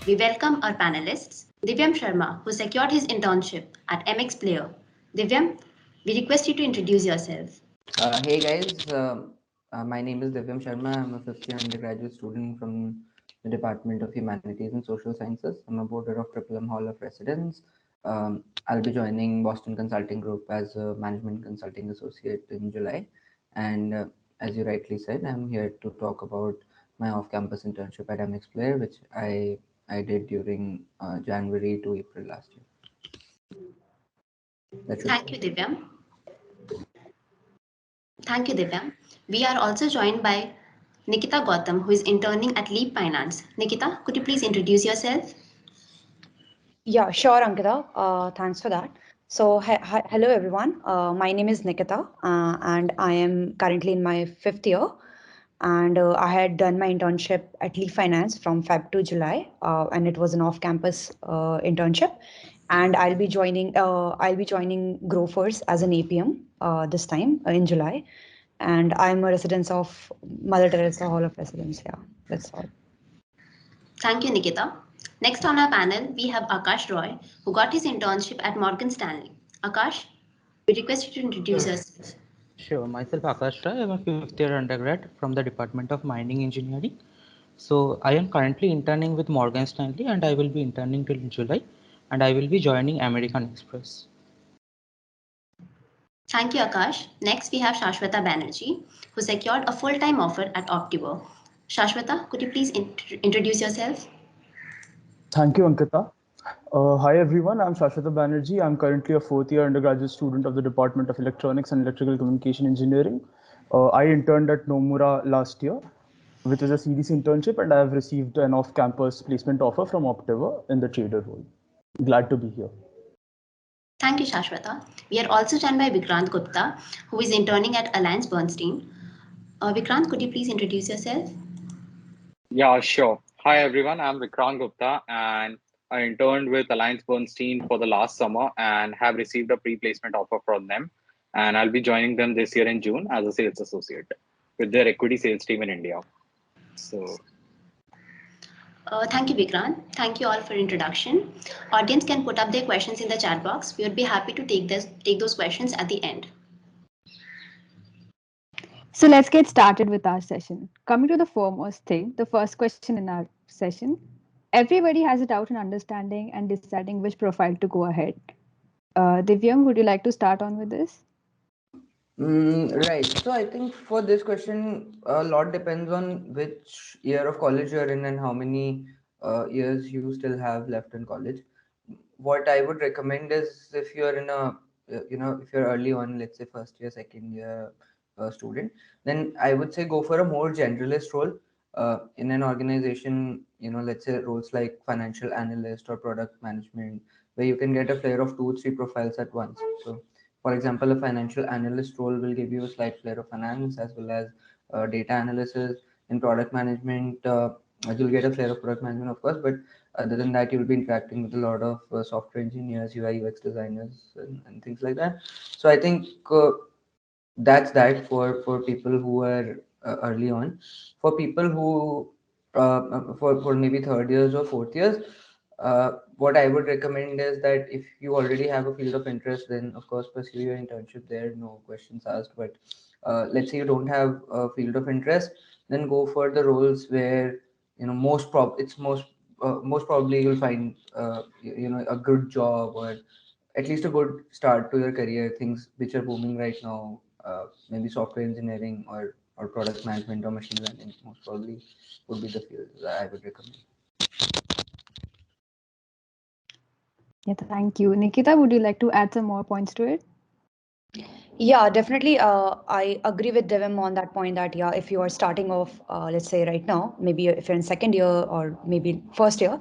we welcome our panelists, Divyam Sharma, who secured his internship at MX Player. Divyam, we request you to introduce yourself. Hey guys, my name is Divyam Sharma. I'm a fifth year undergraduate student from the Department of Humanities and Social Sciences. I'm a boarder of Triple M Hall of Residence. I'll be joining Boston Consulting Group as a management consulting associate in July. And as you rightly said, I'm here to talk about my off-campus internship at MX Player, which I did during January to April last year. Thank you, Divyam. Thank you, Divyam. We are also joined by Nikita Gautam, who is interning at Leap Finance. Nikita, could you please introduce yourself? Yeah, sure, Ankita. Thanks for that. So, hello everyone. My name is Nikita, and I am currently in my fifth year. And I had done my internship at Leap Finance from Feb to July, and it was an off-campus internship. And I'll be joining Grofers as an APM this time in July. And I'm a resident of Mother Teresa Hall of Residence. Yeah, that's all. Thank you, Nikita. Next on our panel, we have Akash Roy, who got his internship at Morgan Stanley. Akash, we request you to introduce yourself. Sure, myself Akash Rai. I'm a fifth year undergrad from the Department of Mining Engineering. So I am currently interning with Morgan Stanley and I will be interning till July and I will be joining American Express. Thank you, Akash. Next, we have Shashwata Banerjee, who secured a full-time offer at Optiver. Shashwata, could you please introduce yourself? Thank you, Ankita. Hi, everyone. I'm Shashwata Banerjee. I'm currently a fourth year undergraduate student of the Department of Electronics and Electrical Communication Engineering. I interned at Nomura last year, which is a CDC internship, and I have received an off campus placement offer from Optiva in the trader role. Glad to be here. Thank you, Shashwata. We are also joined by Vikrant Gupta, who is interning at Alliance Bernstein. Vikrant, could you please introduce yourself? Yeah, sure. Hi, everyone. I'm Vikrant Gupta, and I interned with Alliance Bernstein for the last summer and have received a pre-placement offer from them. And I'll be joining them this year in June as a sales associate with their equity sales team in India. So, Thank you, Vikrant. Thank you all for introduction. Audience can put up their questions in the chat box. We would be happy to take those questions at the end. So let's get started with our session. Coming to the foremost thing, the first question in our session. Everybody has a doubt in understanding and deciding which profile to go ahead. Divyam, would you like to start on with this? Right. So I think for this question, a lot depends on which year of college you're in and how many years you still have left in college. What I would recommend is if you're in a, if you're early on, let's say first year, second year student, then I would say go for a more generalist role in an organization, let's say roles like financial analyst or product management, where you can get a flair of two, three profiles at once. So for example, a financial analyst role will give you a slight flair of finance as well as data analysis. In product management, you'll get a flair of product management, of course, but other than that, you'll be interacting with a lot of software engineers, UI, UX designers, and things like that. So I think that's that for people who are early on. For people who for maybe third years or fourth years, what I would recommend is that if you already have a field of interest, then of course pursue your internship there, no questions asked. But let's say you don't have a field of interest, then go for the roles where most probably you'll find a good job or at least a good start to your career. Things which are booming right now, maybe software engineering or product management or machine learning, most probably would be the fields that I would recommend. Yeah, thank you. Nikita, would you like to add some more points to it? Yeah, definitely. I agree with Devim on that point that, yeah, if you are starting off, let's say right now, maybe if you're in second year or maybe first year,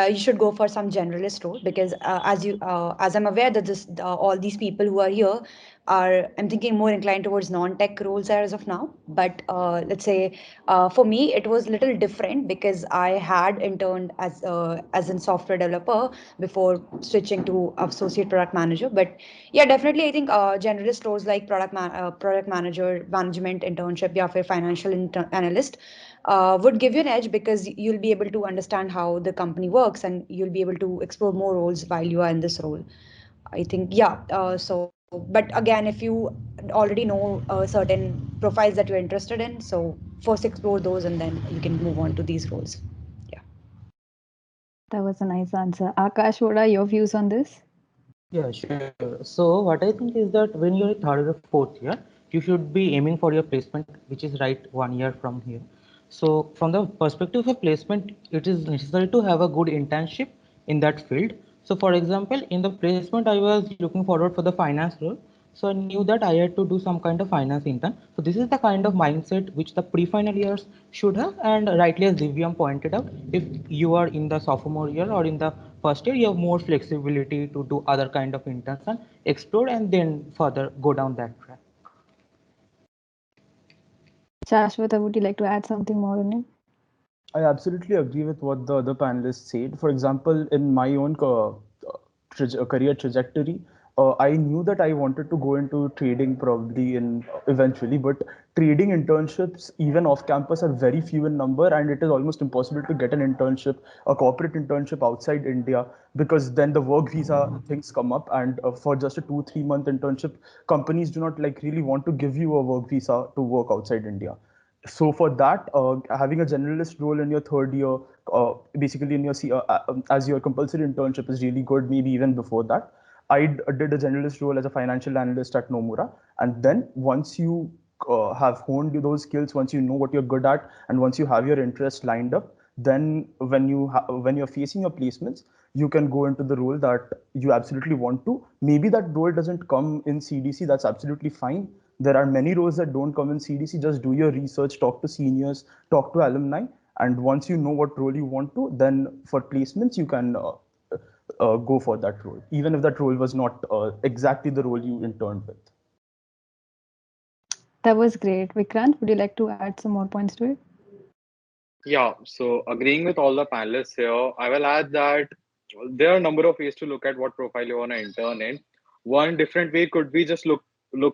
you should go for some generalist role because as I'm aware that all these people who are here I'm thinking more inclined towards non-tech roles as of now. But let's say for me, it was a little different because I had interned as a software developer before switching to associate product manager. But yeah, definitely, I think generalist roles roles like product manager, management internship, या फिर financial analyst would give you an edge because you'll be able to understand how the company works and you'll be able to explore more roles while you are in this role. I think, yeah. But again, if you already know certain profiles that you're interested in, so first explore those and then you can move on to these roles. Yeah. That was a nice answer. Akash, what are your views on this? Yeah, sure. So what I think is that when you're in third or fourth year, you should be aiming for your placement, which is right 1 year from here. So from the perspective of placement, it is necessary to have a good internship in that field. So for example, in the placement, I was looking forward for the finance role. So I knew that I had to do some kind of finance intern. So this is the kind of mindset which the pre-final years should have. And rightly as Divyam pointed out, if you are in the sophomore year or in the first year, you have more flexibility to do other kind of interns and explore and then further go down that track. Shashwata, would you like to add something more in it? I absolutely agree with what the other panelists said. For example, in my own career trajectory, I knew that I wanted to go into trading probably in eventually, but trading internships, even off campus, are very few in number, and it is almost impossible to get an internship, a corporate internship outside India, because then the work visa things come up, and for just a 2-3 month internship, companies do not like really want to give you a work visa to work outside India. So for that, having a generalist role in your third year, basically in your as your compulsory internship is really good. Maybe even before that, did a generalist role as a financial analyst at Nomura, and then once you have honed those skills, once you know what you're good at, and once you have your interests lined up, then when you're facing your placements, you can go into the role that you absolutely want to. Maybe that role doesn't come in CDC. That's absolutely fine. There are many roles that don't come in CDC. Just do your research, talk to seniors, talk to alumni, and once you know what role you want to, then for placements you can go for that role, even if that role was not exactly the role you interned with. That was great. Vikrant, would you like to add some more points to it? Yeah, so agreeing with all the panelists here, I will add that there are a number of ways to look at what profile you want to intern in. One different way could be just look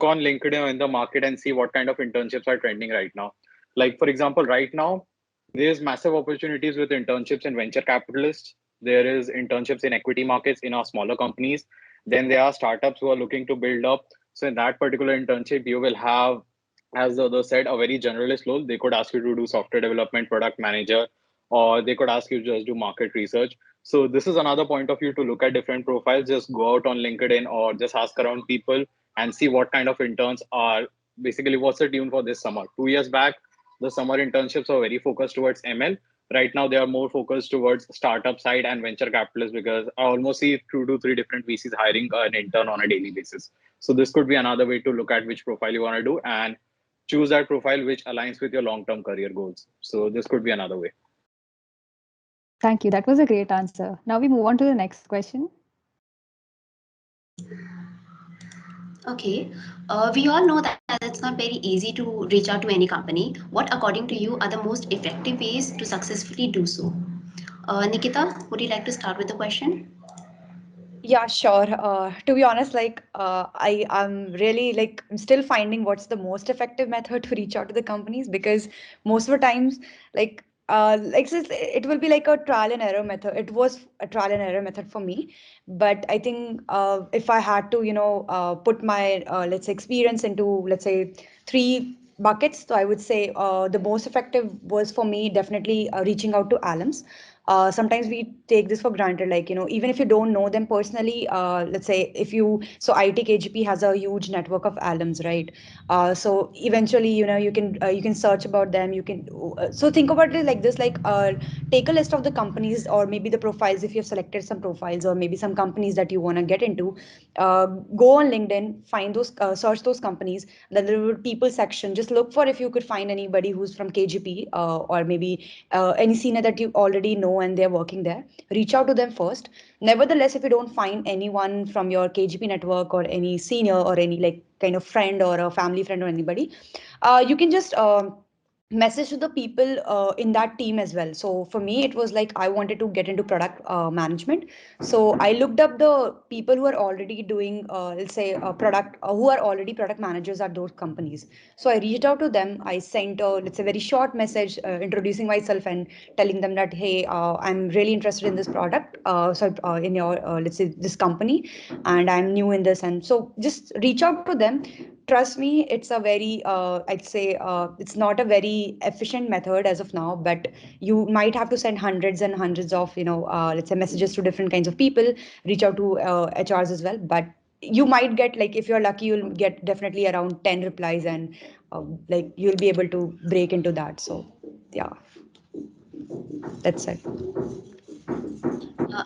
on LinkedIn or in the market and see what kind of internships are trending right now. Like for example, right now there's massive opportunities with internships in venture capitalists. There is internships in equity markets in our smaller companies. Then there are startups who are looking to build up. So in that particular internship, you will have, as the other said, a very generalist role. They could ask you to do software development, product manager, or they could ask you to just do market research. So this is another point of view to look at different profiles. Just go out on LinkedIn or just ask around people and see what kind of interns are basically what's the tune for this summer. 2 years back, the summer internships were very focused towards ML. Right now, they are more focused towards startup side and venture capitalists because I almost see 2 to 3 different VCs hiring an intern on a daily basis. So this could be another way to look at which profile you want to do and choose that profile which aligns with your long-term career goals. So this could be another way. Thank you. That was a great answer. Now we move on to the next question. Okay, we all know that it's not very easy to reach out to any company. What, according to you, are the most effective ways to successfully do so? Nikita, would you like to start with the question? Yeah, sure. To be honest, I'm really I'm still finding what's the most effective method to reach out to the companies because most of the times, it will be like a trial and error method. It was a trial and error method for me, but I think if I had to, put my let's say experience into let's say 3 buckets, so I would say the most effective was for me definitely reaching out to alums. Sometimes we take this for granted, even if you don't know them personally, let's say if you, so IT KGP has a huge network of alums, right? So eventually, you can search about them. You can, so think about it like this, take a list of the companies or maybe the profiles, if you've selected some profiles or maybe some companies that you want to get into, go on LinkedIn, find those, search those companies, then there will be people section. Just look for if you could find anybody who's from KGP or maybe any senior that you already know and they're working there. Reach out to them first. Nevertheless, if you don't find anyone from your KGP network or any senior or any kind of friend or a family friend or anybody, you can just message to the people in that team as well. So for me, it was like I wanted to get into product management. So I looked up the people who are already doing, let's say, product, who are already product managers at those companies. So I reached out to them. I sent, let's say, very short message introducing myself and telling them that, hey, I'm really interested in this product. In your, let's say, this company, and I'm new in this. And so just reach out to them. Trust me, it's a very, I'd say, it's not a very efficient method as of now, but you might have to send hundreds and hundreds of, let's say, messages to different kinds of people, reach out to HRs as well. But you might get, like, if you're lucky, you'll get definitely around 10 replies, and like you'll be able to break into that. So, yeah, that's it.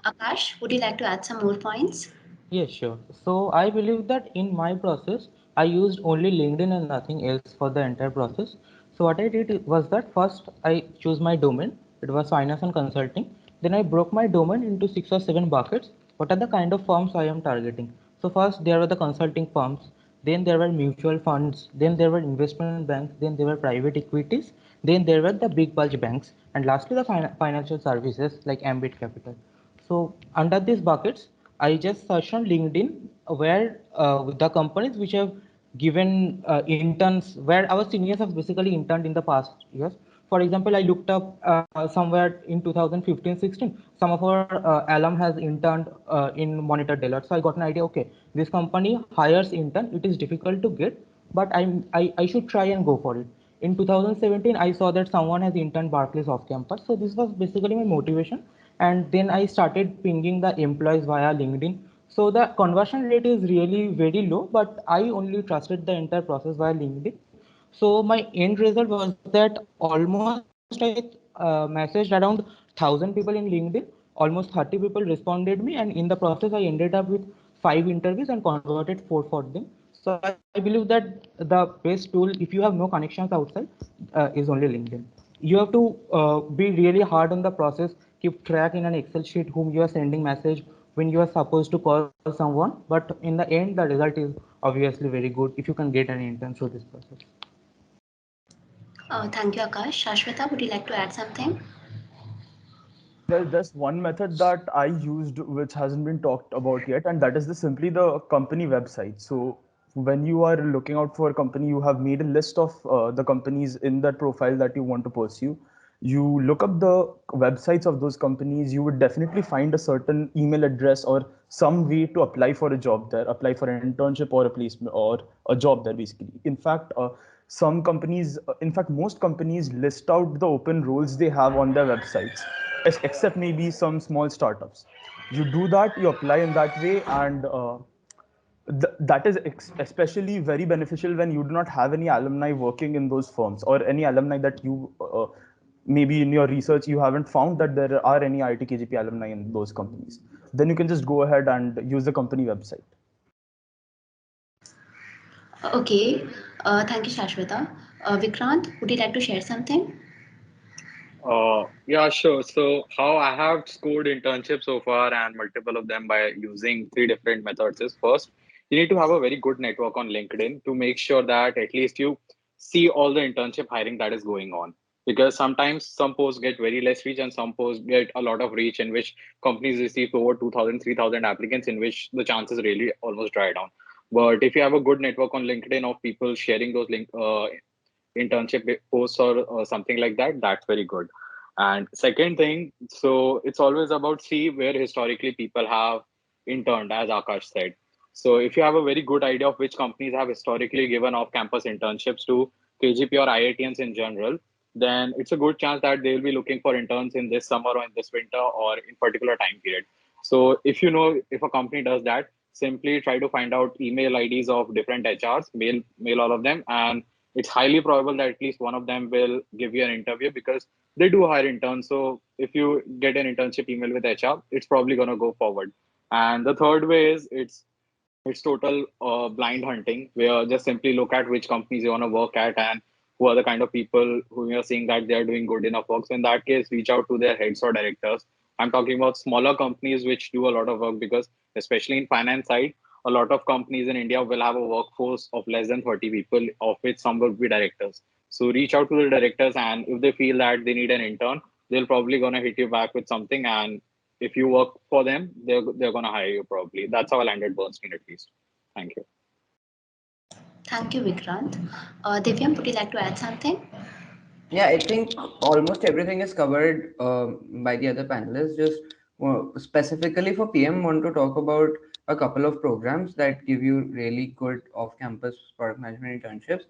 Akash, would you like to add some more points? Yes, sure. So I believe that in my process, I used only LinkedIn and nothing else for the entire process. So what I did was that first I choose my domain. It was finance and consulting. Then I broke my domain into 6 or 7 buckets. What are the kind of firms I am targeting? So first there were the consulting firms. Then there were mutual funds. Then there were investment banks. Then there were private equities. Then there were the big bulge banks. And lastly, the financial services like Ambit Capital. So under these buckets, I just searched on LinkedIn where the companies which have given interns, where our seniors have basically interned in the past years. For example, I looked up somewhere in 2015-16, some of our alum has interned in Monitor Deloitte. So I got an idea, okay, this company hires intern, it is difficult to get, but I should try and go for it. In 2017, I saw that someone has interned Barclays off campus. So this was basically my motivation. And then I started pinging the employees via LinkedIn. So the conversion rate is really very low, but I only trusted the entire process via LinkedIn. So my end result was that almost I messaged around 1,000 people in LinkedIn. Almost 30 people responded me, and in the process, I ended up with 5 interviews and converted 4 for them. So I believe that the best tool, if you have no connections outside, is only LinkedIn. You have to be really hard on the process, keep track in an Excel sheet whom you are sending message, when you are supposed to call someone. But in the end, the result is obviously very good if you can get an intern through this process. Thank you, Akash. Shashwata, would you like to add something? Well, there's one method that I used which hasn't been talked about yet, and that is simply the company website. So when you are looking out for a company, you have made a list of the companies in that profile that you want to pursue. You look up the websites of those companies, you would definitely find a certain email address or some way to apply for a job there, apply for an internship or a placement or a job there, basically. In fact, some companies, in fact, most companies list out the open roles they have on their websites, except maybe some small startups. You do that, you apply in that way, and that is especially very beneficial when you do not have any alumni working in those firms, or any alumni that you maybe in your research you haven't found that there are any IIT KGP alumni in those companies. Then you can just go ahead and use the company website. Okay, thank you, Shashwata. Vikrant, would you like to share something? Yeah, sure. So how I have scored internships so far and multiple of them by using 3 different methods is first, you need to have a very good network on LinkedIn to make sure that at least you see all the internship hiring that is going on. Because sometimes some posts get very less reach and some posts get a lot of reach in which companies receive over 2,000, 3,000 applicants in which the chances really almost dry down. But if you have a good network on LinkedIn of people sharing those internship posts or something like that, that's very good. And second thing, so it's always about see where historically people have interned, as Akash said. So if you have a very good idea of which companies have historically given off-campus internships to KGP or IITians in general, then it's a good chance that they'll be looking for interns in this summer or in this winter or in particular time period. So if you know if a company does that, simply try to find out email IDs of different HRs, mail all of them, and it's highly probable that at least one of them will give you an interview because they do hire interns. So if you get an internship email with HR, it's probably going to go forward. And the third way is it's total blind hunting where just simply look at which companies you want to work at and who are the kind of people who you're seeing that they're doing good enough work. So in that case, reach out to their heads or directors. I'm talking about smaller companies which do a lot of work because especially in finance side, a lot of companies in India will have a workforce of less than 30 people, of which some will be directors. So reach out to the directors, and if they feel that they need an intern, they'll probably gonna hit you back with something. And if you work for them, they're gonna hire you probably. That's how I landed Bernstein at least. Thank you. Thank you, Vikrant. Divyam, would you like to add something? Yeah, I think almost everything is covered by the other panelists. Just specifically for PM, want to talk about a couple of programs that give you really good off-campus product management internships.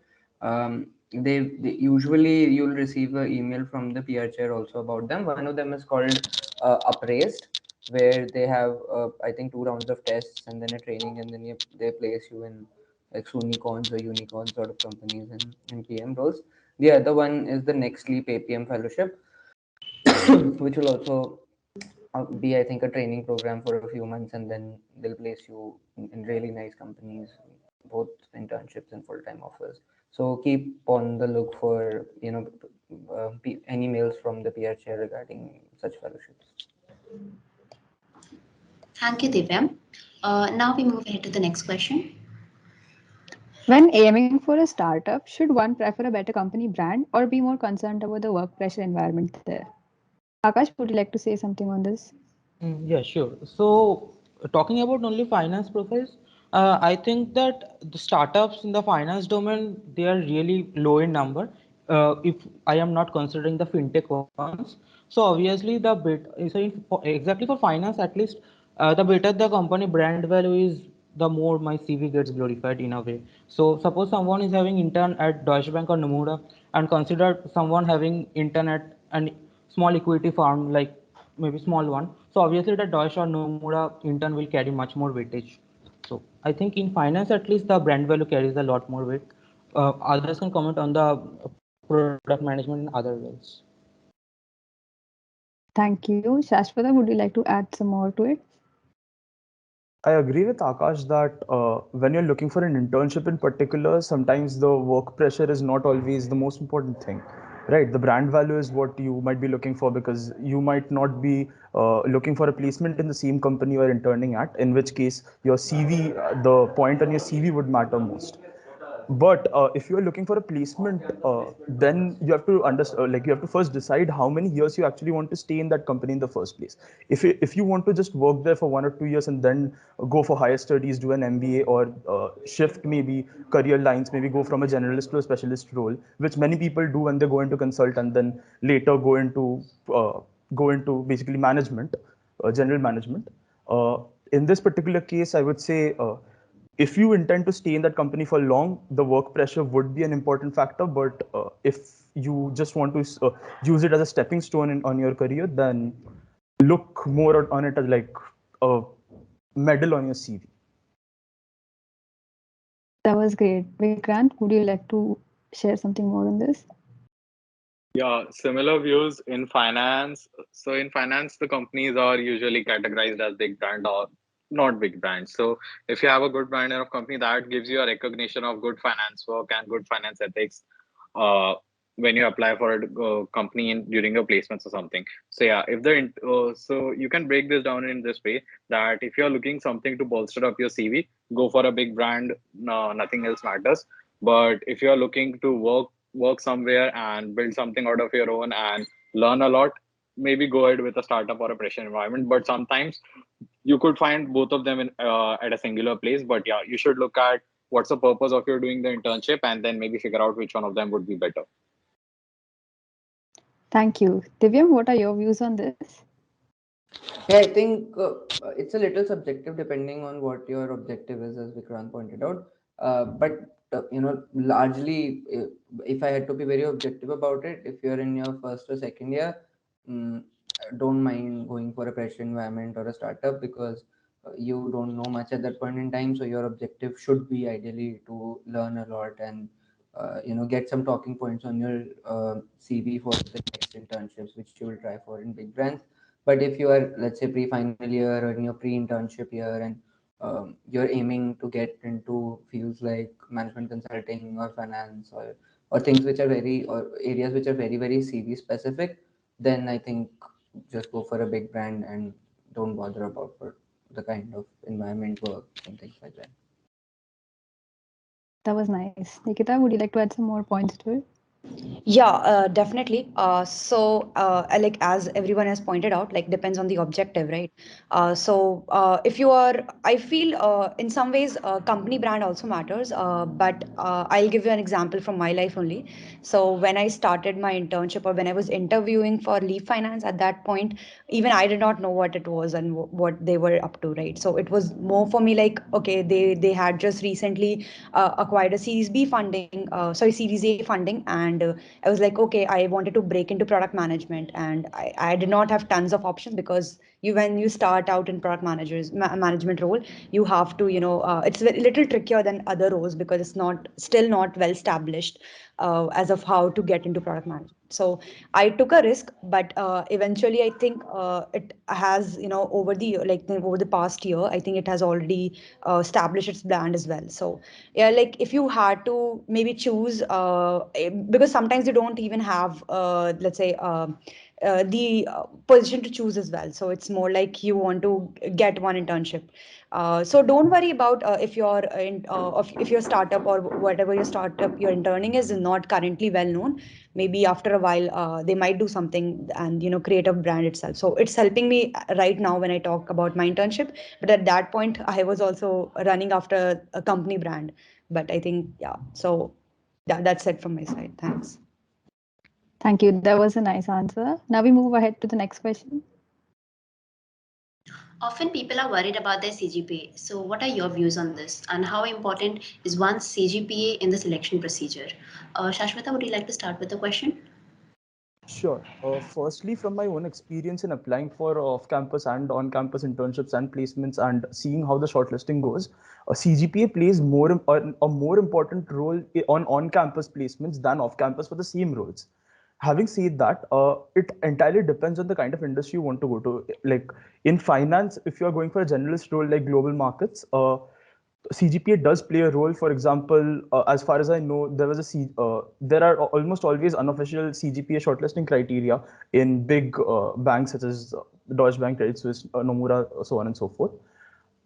They usually you'll receive an email from the PR chair also about them. One of them is called Upraised, where they have I think 2 rounds of tests and then a training, and then they place you in like Sunicorns or unicorns sort of companies in PM roles. The other one is the Next Leap APM Fellowship, which will also be, I think, a training program for a few months, and then they'll place you in really nice companies, both internships and full-time offers. So keep on the look for any mails from the PR chair regarding such fellowships. Thank you, Divyam. Now we move ahead to the next question. When aiming for a startup, should one prefer a better company brand or be more concerned about the work pressure environment there? Akash, would you like to say something on this? Yeah, sure. So, talking about only finance profiles, I think that the startups in the finance domain, they are really low in number. If I am not considering the fintech ones, so obviously the exactly for finance at least, the better the company brand value is, the more my CV gets glorified in a way. So suppose someone is having intern at Deutsche Bank or Nomura, and consider someone having intern at an small equity firm like maybe small one. So obviously the Deutsche or Nomura intern will carry much more weightage. So I think in finance at least the brand value carries a lot more weight. Others can comment on the product management in other ways. Thank you. Shashwata, would you like to add some more to it? I agree with Akash that when you're looking for an internship in particular, sometimes the work pressure is not always the most important thing, right? The brand value is what you might be looking for, because you might not be looking for a placement in the same company you're interning at, in which case your CV, the point on your CV would matter most. But if you're looking for a placement, then you have to understand, like you have to first decide how many years you actually want to stay in that company in the first place. If you want to just work there for 1 or 2 years and then go for higher studies, do an MBA, or shift maybe career lines, maybe go from a generalist to a specialist role, which many people do when they go into consult and then later go into basically management, general management. In this particular case, I would say. If you intend to stay in that company for long, the work pressure would be an important factor. But if you just want to use it as a stepping stone on your career, then look more on it as like a medal on your CV. That was great. Vikrant, would you like to share something more on this? Yeah, similar views in finance. So in finance, the companies are usually categorized as big brand or not big brands. So if you have a good brand of company, that gives you a recognition of good finance work and good finance ethics uh, when you apply for a company during your placements or something. So yeah, if so you can break this down in this way, that if you're looking something to bolster up your CV, go for a big brand. No, nothing else matters. But if you're looking to work somewhere and build something out of your own and learn a lot, maybe go ahead with a startup or a pressure environment. But sometimes you could find both of them at a singular place. But yeah, you should look at what's the purpose of your doing the internship, and then maybe figure out which one of them would be better. Thank you. Divyam, what are your views on this? Yeah, I think it's a little subjective depending on what your objective is, as Vikrant pointed out. But largely, if I had to be very objective about it, if you're in your first or second year, mm, don't mind going for a pressure environment or a startup, because you don't know much at that point in time. So your objective should be ideally to learn a lot and get some talking points on your CV for the next internships, which you will try for in big brands. But if you are, let's say, pre-final year or in your pre-internship year, and you're aiming to get into fields like management consulting or finance, or things which are or areas which are very, very CV specific, then I think just go for a big brand and don't bother about the kind of environment work and things like that. That was nice. Nikita, would you like to add some more points to it? Yeah, definitely. Like as everyone has pointed out, like depends on the objective, right? If you are, I feel in some ways, company brand also matters. But I'll give you an example from my life only. So when I started my internship or when I was interviewing for Leaf Finance, at that point, even I did not know what it was and what they were up to, right? So it was more for me like, okay, they had just recently acquired a Series B funding, Series A funding, and I was like, okay, I wanted to break into product management, and I did not have tons of options because when you start out in product management role, you have to, it's a little trickier than other roles because it's not still not well established as of how to get into product management. So I took a risk, but eventually I think it has, over the past year, I think it has already established its brand as well. So yeah, like if you had to maybe choose, because sometimes you don't even have, let's say, the position to choose as well. So it's more like you want to get one internship. So don't worry about if your startup or whatever your startup you're interning is not currently well known. Maybe after a while, they might do something and create a brand itself. So it's helping me right now when I talk about my internship. But at that point, I was also running after a company brand. But I think, yeah. So that's it from my side. Thanks. Thank you. That was a nice answer. Now we move ahead to the next question. Often people are worried about their CGPA. So, what are your views on this? And how important is one's CGPA in the selection procedure? Shashwata, would you like to start with the question? Sure. Firstly, from my own experience in applying for off-campus and on-campus internships and placements and seeing how the shortlisting goes, CGPA plays a more important role on on-campus placements than off-campus for the same roles. Having said that, it entirely depends on the kind of industry you want to go to. Like in finance, if you are going for a generalist role like global markets, CGPA does play a role. For example, as far as I know, there are almost always unofficial CGPA shortlisting criteria in big banks such as Deutsche Bank, Credit Suisse, Nomura, so on and so forth.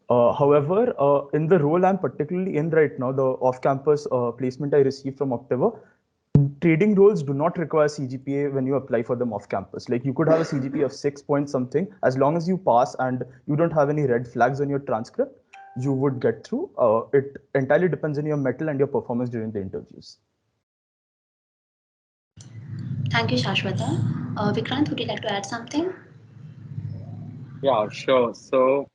However, in the role I'm particularly in right now, the off-campus placement I received from October, trading roles do not require CGPA when you apply for them off campus. Like you could have a CGPA of 6 point something, as long as you pass and you don't have any red flags on your transcript, you would get through. It entirely depends on your mettle and your performance during the interviews. Thank you, Shashwata. Vikrant, would you like to add something? Yeah, sure. So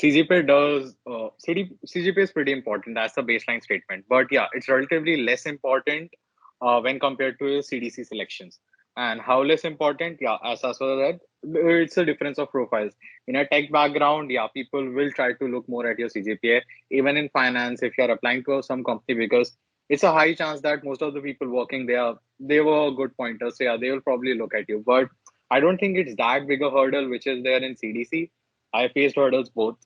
CGPA CGPA is pretty important. That's the baseline statement. But yeah, it's relatively less important when compared to your CDC selections. And how less important? Yeah, as Aswad said, it's a difference of profiles. In a tech background, yeah, people will try to look more at your CGPA. Even in finance, if you're applying to some company, because it's a high chance that most of the people working there, they were good pointers. So yeah, they will probably look at you. But I don't think it's that big a hurdle which is there in CDC. I faced hurdles both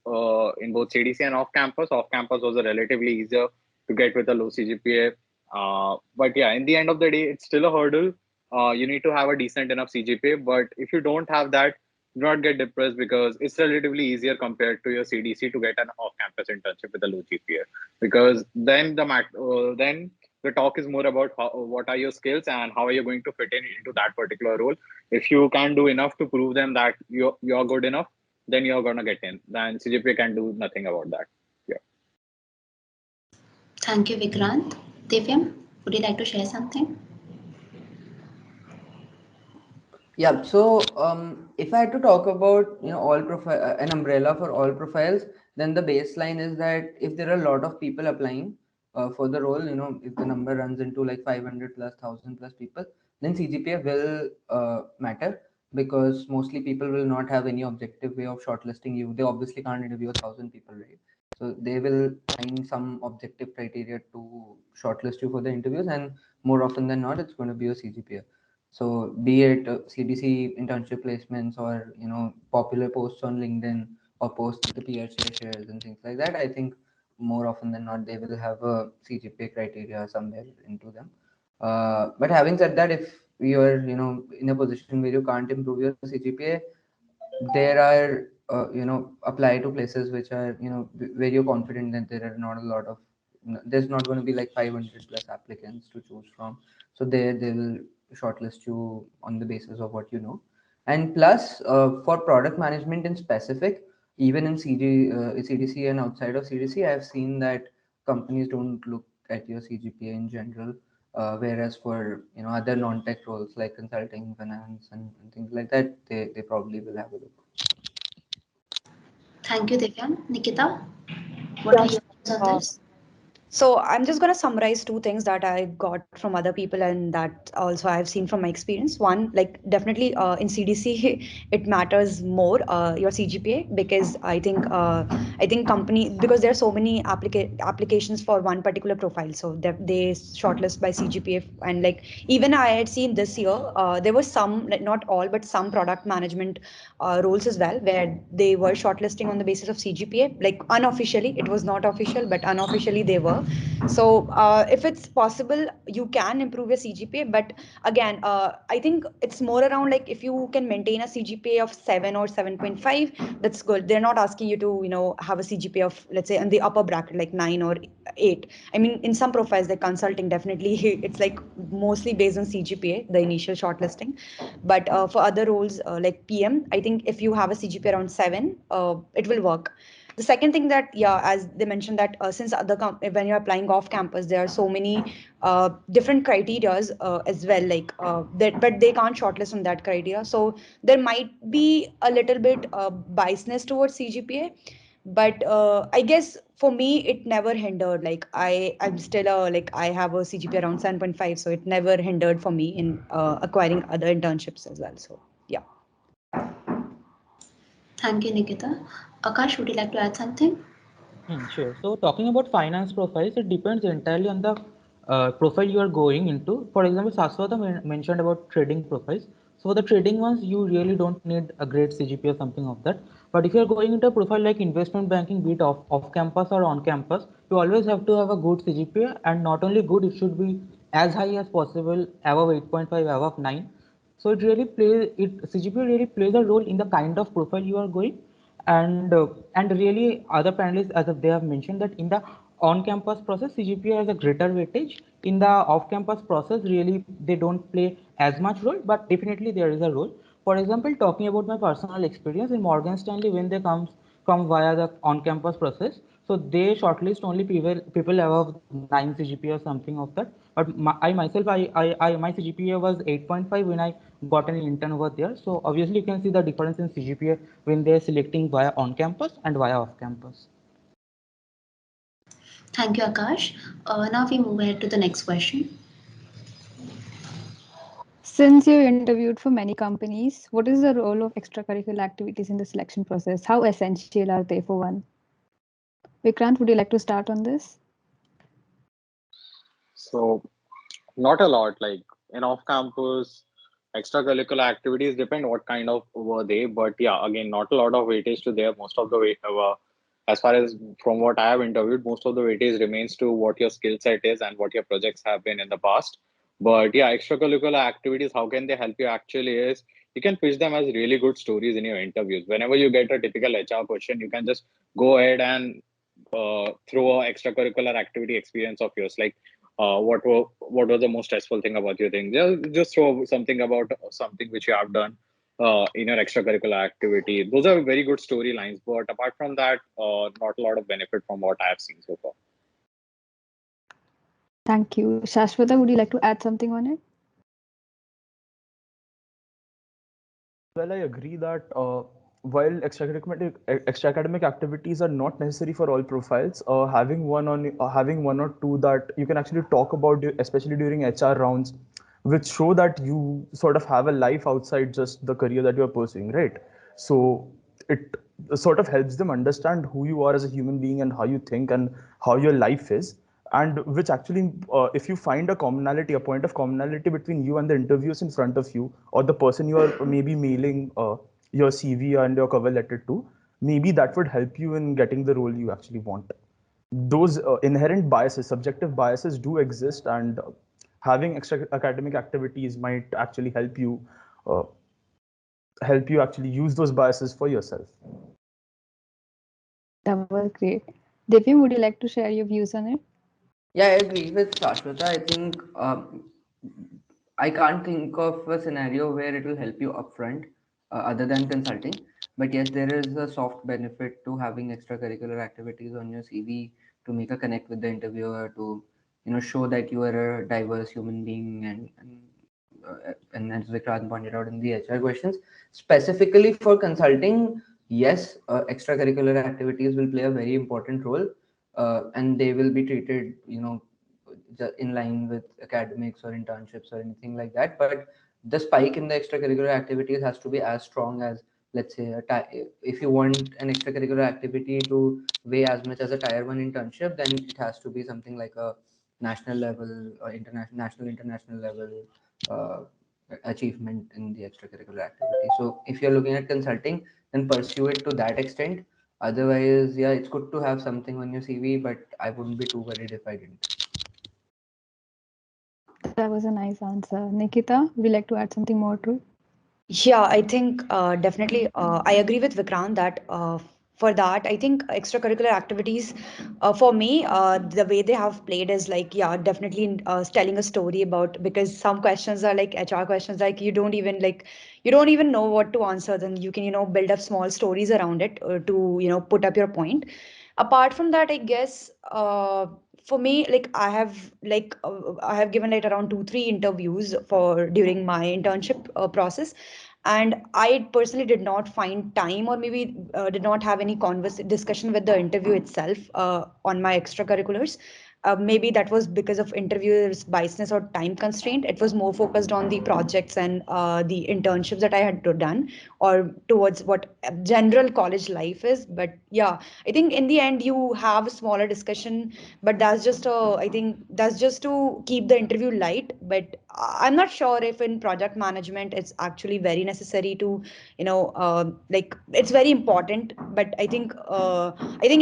in both CDC and off campus. Off campus was a relatively easier to get with a low CGPA. But yeah, in the end of the day, it's still a hurdle. You need to have a decent enough CGPA. But if you don't have that, do not get depressed because it's relatively easier compared to your CDC to get an off-campus internship with a low GPA. Because then the talk is more about what are your skills and how are you going to fit in into that particular role. If you can do enough to prove them that you're good enough, then you're gonna get in. Then CGPA can do nothing about that. Yeah. Thank you, Vikrant. Divyam, would you like to share something? Yeah, so if I had to talk about all profile an umbrella for all profiles, then the baseline is that if there are a lot of people applying for the role, if the number runs into like 500 plus 1000 plus people, then CGPA will matter because mostly people will not have any objective way of shortlisting you. They obviously can't interview 1000 people, right? So they will find some objective criteria to shortlist you for the interviews, and more often than not, it's going to be a CGPA. So be it CDC internship placements or popular posts on LinkedIn or posts that the PRCA shares and things like that, I think more often than not they will have a CGPA criteria somewhere into them. But having said that, if you're in a position where you can't improve your CGPA, there are apply to places which are where you're confident that there are not a lot of there's not going to be like 500 plus applicants to choose from. So they will shortlist you on the basis of what you know. And plus, for product management in specific, even in CDC and outside of CDC, I've seen that companies don't look at your CGPA in general, whereas for other non-tech roles like consulting, finance, and things like that, they probably will have a look. Thank you, Divyam. Nikita, what are Yeah. your thoughts on this? So I'm just going to summarize two things that I got from other people and that also I've seen from my experience. One, like definitely in CDC, it matters more your CGPA because I think company because there are so many applications for one particular profile, so they shortlist by CGPA. And like even I had seen this year, there were some, like not all, but some product management roles as well where they were shortlisting on the basis of CGPA. Like unofficially, it was not official, but unofficially they were. So if it's possible, you can improve your CGPA. But again, I think it's more around like if you can maintain a CGPA of 7 or 7.5, that's good. They're not asking you to have a CGPA of, let's say, in the upper bracket like 9 or 8. I mean, in some profiles like consulting, definitely it's like mostly based on CGPA, the initial shortlisting. But for other roles like PM, I think if you have a CGPA around 7, it will work. The second thing that, yeah, as they mentioned that since when you're applying off campus, there are so many different criterias as well, like that, but they can't shortlist on that criteria. So there might be a little bit biasness towards CGPA. But I guess for me, it never hindered. Like I'm still like I have a CGPA around 7.5, so it never hindered for me in acquiring other internships as well. So yeah. Thank you, Nikita. Akash, would you like to add something? Sure. So talking about finance profiles, it depends entirely on the profile you are going into. For example, Saswata mentioned about trading profiles. So for the trading ones, you really don't need a great CGPA or something of that. But if you're going into a profile like investment banking, be it off campus or on campus, you always have to have a good CGPA, and not only good, it should be as high as possible, above 8.5, above 9. So CGPA really plays a role in the kind of profile you are going. And really other panelists, as they have mentioned, that in the on-campus process CGPA has a greater weightage. In the off-campus process, really they don't play as much role, but definitely there is a role. For example, talking about my personal experience in Morgan Stanley, when they come via the on-campus process, so they shortlist only people above 9 CGPA or something of that. But I myself, my CGPA was 8.5 when I got an intern over there. So obviously you can see the difference in CGPA when they're selecting via on-campus and via off-campus. Thank you, Akash. Now we move ahead to the next question. Since you interviewed for many companies, what is the role of extracurricular activities in the selection process? How essential are they for one? Vikrant, would you like to start on this? So, not a lot. Like in off-campus, extracurricular activities depend what kind of were they. But yeah, again, not a lot of weightage to there. Most of the weight, as far as from what I have interviewed, most of the weightage remains to what your skill set is and what your projects have been in the past. But yeah, extracurricular activities, how can they help you actually is you can pitch them as really good stories in your interviews. Whenever you get a typical HR question, you can just go ahead and throw a extracurricular activity experience of yours. Like what was the most stressful thing about your thing? Just throw something about something which you have done in your extracurricular activity. Those are very good storylines. But apart from that, not a lot of benefit from what I have seen so far. Thank you. Shashwata, would you like to add something on it? Well, I agree that while extra-academic activities are not necessary for all profiles, having one or two that you can actually talk about, especially during HR rounds, which show that you sort of have a life outside just the career that you're pursuing, right? So it sort of helps them understand who you are as a human being and how you think and how your life is. And which actually, if you find a commonality, a point of commonality between you and the interviews in front of you, or the person you are maybe mailing your CV and your cover letter to, maybe that would help you in getting the role you actually want. Those inherent biases, subjective biases do exist, and having extra academic activities might actually uh, help you actually use those biases for yourself. That was great. Divyam, would you like to share your views on it? Yeah, I agree with Shashwata. I think I can't think of a scenario where it will help you upfront other than consulting. But yes, there is a soft benefit to having extracurricular activities on your CV to make a connect with the interviewer, to show that you are a diverse human being, and as Vikrant pointed out in the HR questions, specifically for consulting, yes, extracurricular activities will play a very important role, and they will be treated, in line with academics or internships or anything like that. But the spike in the extracurricular activities has to be as strong as, let's say, if you want an extracurricular activity to weigh as much as a tier one internship, then it has to be something like a national level or international level uh, achievement in the extracurricular activity. So if you're looking at consulting, then pursue it to that extent. Otherwise, yeah, it's good to have something on your CV, but I wouldn't be too worried if I didn't. That was a nice answer. Nikita, would you like to add something more to it? Yeah, I think definitely I agree with Vikrant that for that, I think extracurricular activities for me, the way they have played is like, yeah, definitely telling a story about, because some questions are like HR questions, like you don't even know what to answer, then you can, build up small stories around it to, put up your point. Apart from that, I guess for me, like I have given like around 2 3 interviews for during my internship process, and I personally did not find time, or maybe did not have any discussion with the interview itself on my extracurriculars. Maybe that was because of interviewers biasness or time constraint. It was more focused on the projects and the internships that I had to done, or towards what general college life is. But yeah, I think in the end you have a smaller discussion, but that's just I think that's just to keep the interview light. But I'm not sure if in project management it's actually very necessary to, like it's very important. But I think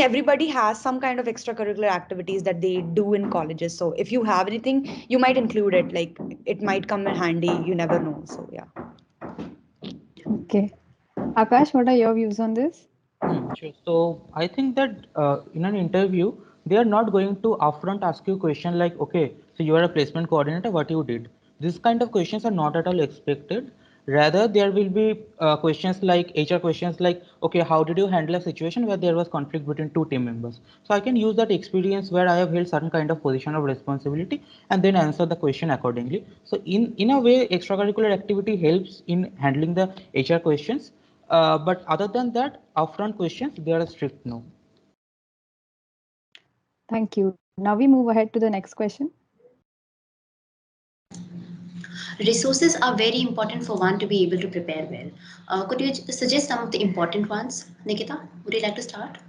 everybody has some kind of extracurricular activities that they do in colleges. So if you have anything, you might include it. Like it might come in handy. You never know. So yeah. Okay. Akash, what are your views on this? Sure. So I think that in an interview, they are not going to upfront ask you a question like, okay, so you are a placement coordinator, what you did. This kind of questions are not at all expected. Rather, there will be questions like HR questions like, okay, how did you handle a situation where there was conflict between two team members? So I can use that experience where I have held certain kind of position of responsibility and then answer the question accordingly. So in a way, extracurricular activity helps in handling the HR questions, but other than that, upfront questions, they are a strict no. Thank you. Now we move ahead to the next question. Resources are very important for one to be able to prepare well. Could you suggest some of the important ones? Nikita, would you like to start?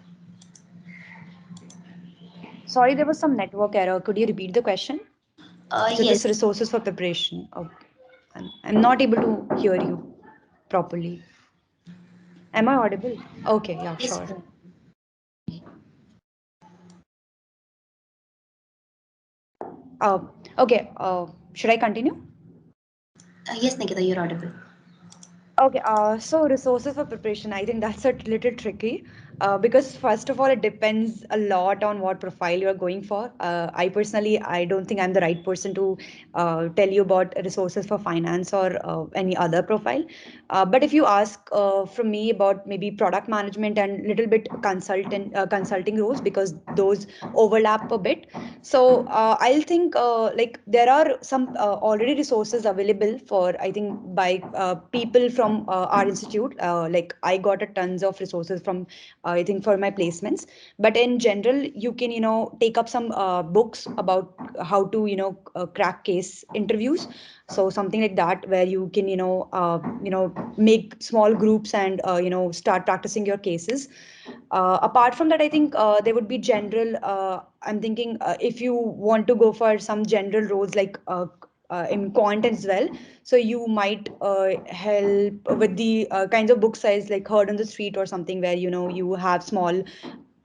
Sorry, there was some network error. Could you repeat the question? So Yes. this resources for preparation. Oh, I'm not able to hear you properly. Am I audible? Okay, yeah, Yes. sure. Uh, okay, should I continue? Yes, Nikita, you're audible. Okay, so resources for preparation, I think that's a little tricky because first of all, it depends a lot on what profile you're going for. I don't think I'm the right person to tell you about resources for finance or any other profile. But if you ask from me about maybe product management and little bit consulting roles, because those overlap a bit. So I'll think like there are some already resources available for, I think, by people from our institute. Like I got a tons of resources from I think for my placements. But in general, you can take up some books about how to crack case interviews. So something like that, where you can make small groups and start practicing your cases. Apart from that, I think there would be general. I'm thinking if you want to go for some general roles like in quant as well, so you might help with the kinds of book size like Heard on the Street or something, where you have small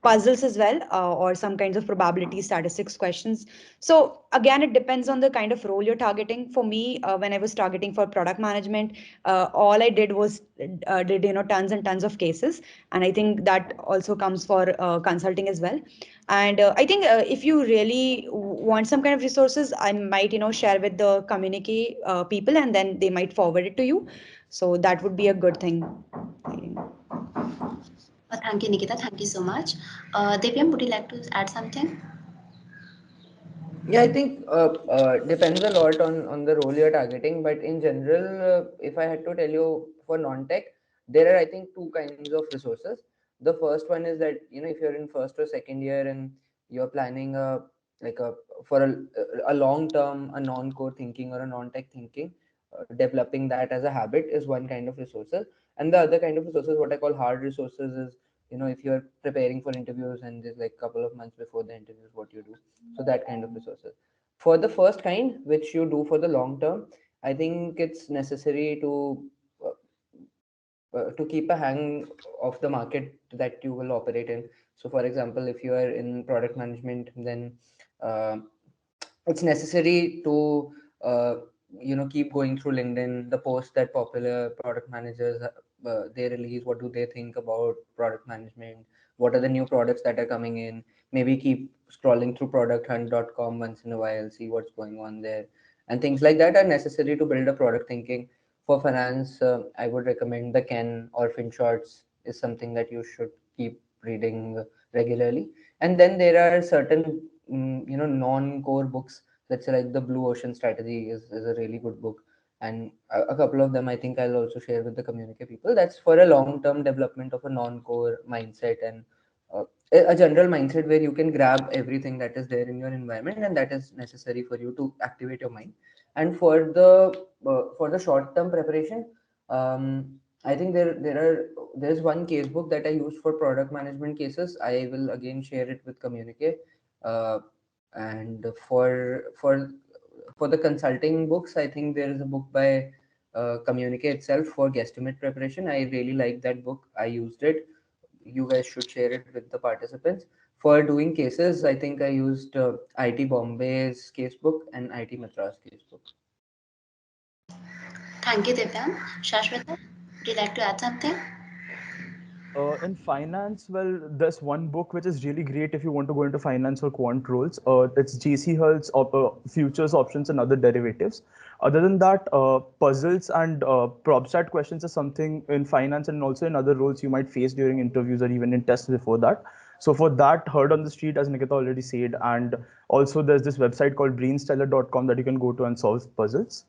puzzles as well, or some kinds of probability statistics questions. So again, it depends on the kind of role you're targeting. For me, when I was targeting for product management, all I did was did tons and tons of cases, and I think that also comes for consulting as well. And I think if you really want some kind of resources, I might share with the communique people, and then they might forward it to you. So that would be a good thing, I think. Thank you, Nikita. Thank you so much. Divyam, would you like to add something? Yeah, I think depends a lot on the role you're targeting, but in general, if I had to tell you for non-tech, there are I think two kinds of resources. The first one is that if you're in first or second year and you're planning like a for a long term a non-core thinking or a non-tech thinking, developing that as a habit is one kind of resources, and the other kind of resources, what I call hard resources, is if you're preparing for interviews and there's like a couple of months before the interviews, what you do. So that kind of resources. For the first kind, which you do for the long term, I think it's necessary to keep a hang of the market that you will operate in. So for example, if you are in product management, then uh, it's necessary to keep going through LinkedIn, the posts that popular product managers they release. What do they think about product management? What are the new products that are coming in? Maybe keep scrolling through producthunt.com once in a while, see what's going on there, and things like that are necessary to build a product thinking. For finance, I would recommend the Ken or FinShorts is something that you should keep reading regularly. And then there are certain non-core books. Let's say like the Blue Ocean Strategy is a really good book, and a couple of them I think I'll also share with the communicate people. That's for a long-term development of a non-core mindset and a general mindset where you can grab everything that is there in your environment and that is necessary for you to activate your mind. And for the short-term preparation, I think there's one case book that I use for product management cases. I will again share it with communicate. Uh, and for the consulting books, I think there is a book by communicate itself for guesstimate preparation. I really like that book. I used it. You guys should share it with the participants. For doing cases, I think I used IT Bombay's casebook and IT Madras casebook. Thank you, Divyam. Shashwata, would you like to add something? In finance, well, there's one book which is really great if you want to go into finance or quant roles. It's JC Hull's Futures, Options, and Other Derivatives. Other than that, puzzles and ProbStat questions are something in finance and also in other roles you might face during interviews or even in tests before that. So for that, heard on the street, as Nikita already said, and also there's this website called brainsteller.com that you can go to and solve puzzles.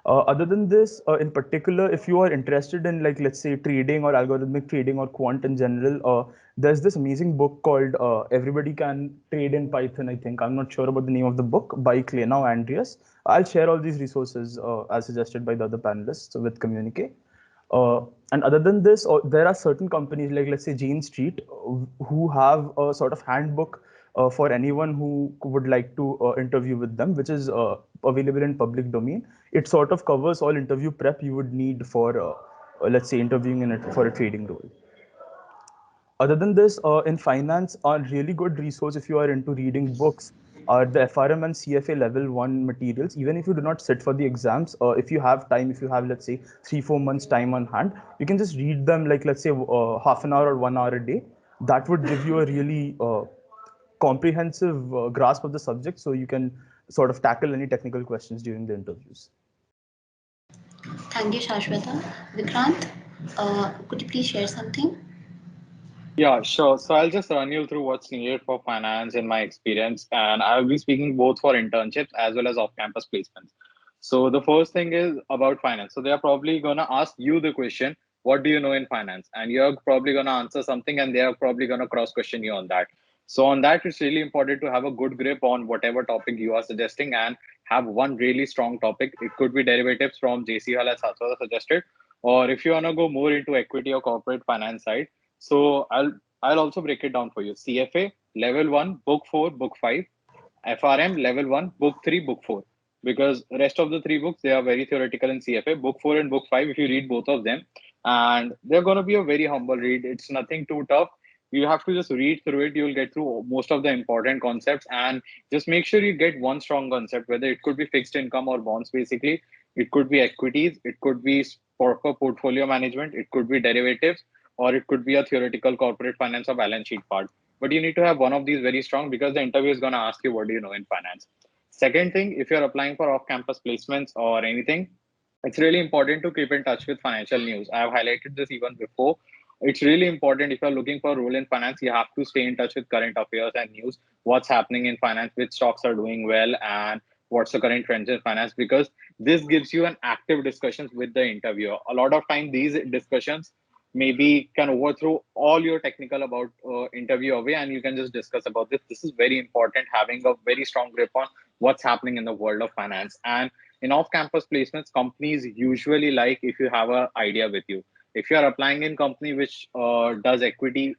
Other than this, in particular, if you are interested in, like, let's say trading or algorithmic trading or quant in general, there's this amazing book called Everybody Can Trade in Python, I think. I'm not sure about the name of the book, by Clenau Andreas. I'll share all these resources as suggested by the other panelists with Communicate. And other than this, there are certain companies like, let's say, Jane Street, who have a sort of handbook for anyone who would like to interview with them, which is available in public domain. It sort of covers all interview prep you would need for, let's say, interviewing in it for a trading role. Other than this, in finance, a really good resource if you are into reading books are the FRM and CFA level 1 materials. Even if you do not sit for the exams, if you have time, if you have, let's say, 3-4 months time on hand, you can just read them, like, let's say, half an hour or 1 hour a day. That would give you a really comprehensive grasp of the subject, so you can sort of tackle any technical questions during the interviews. Thank you, Shashwata. Vikrant, could you please share something? Yeah, sure. So I'll just run you through what's needed for finance in my experience, and I'll be speaking both for internships as well as off-campus placements. So the first thing is about finance. So they are probably gonna ask you the question, what do you know in finance? And you're probably gonna answer something, and they are probably gonna cross-question you on that. So on that, it's really important to have a good grip on whatever topic you are suggesting and have one really strong topic. It could be derivatives from JC Hall as Satwa suggested, or if you wanna go more into equity or corporate finance side. So I'll also break it down for you. CFA level 1, book 4, book 5. FRM level 1, book 3, book 4. Because the rest of the three books, they are very theoretical in CFA. Book 4 and book 5, if you read both of them, and they're going to be a very humble read. It's nothing too tough. You have to just read through it. You'll get through most of the important concepts, and just make sure you get one strong concept, whether it could be fixed income or bonds, basically. It could be equities, it could be proper portfolio management, it could be derivatives, or it could be a theoretical corporate finance or balance sheet part. But you need to have one of these very strong, because the interview is going to ask you, what do you know in finance? Second thing, if you're applying for off campus placements or anything, it's really important to keep in touch with financial news. I have highlighted this even before. It's really important, if you're looking for a role in finance, you have to stay in touch with current affairs and news, what's happening in finance, which stocks are doing well, and what's the current trends in finance, because this gives you an active discussions with the interviewer. A lot of time these discussions maybe can overthrow all your technical about interview away, and you can just discuss about this. This is very important, having a very strong grip on what's happening in the world of finance. And in off-campus placements, companies usually like if you have an idea with you. If you are applying in company which does equity,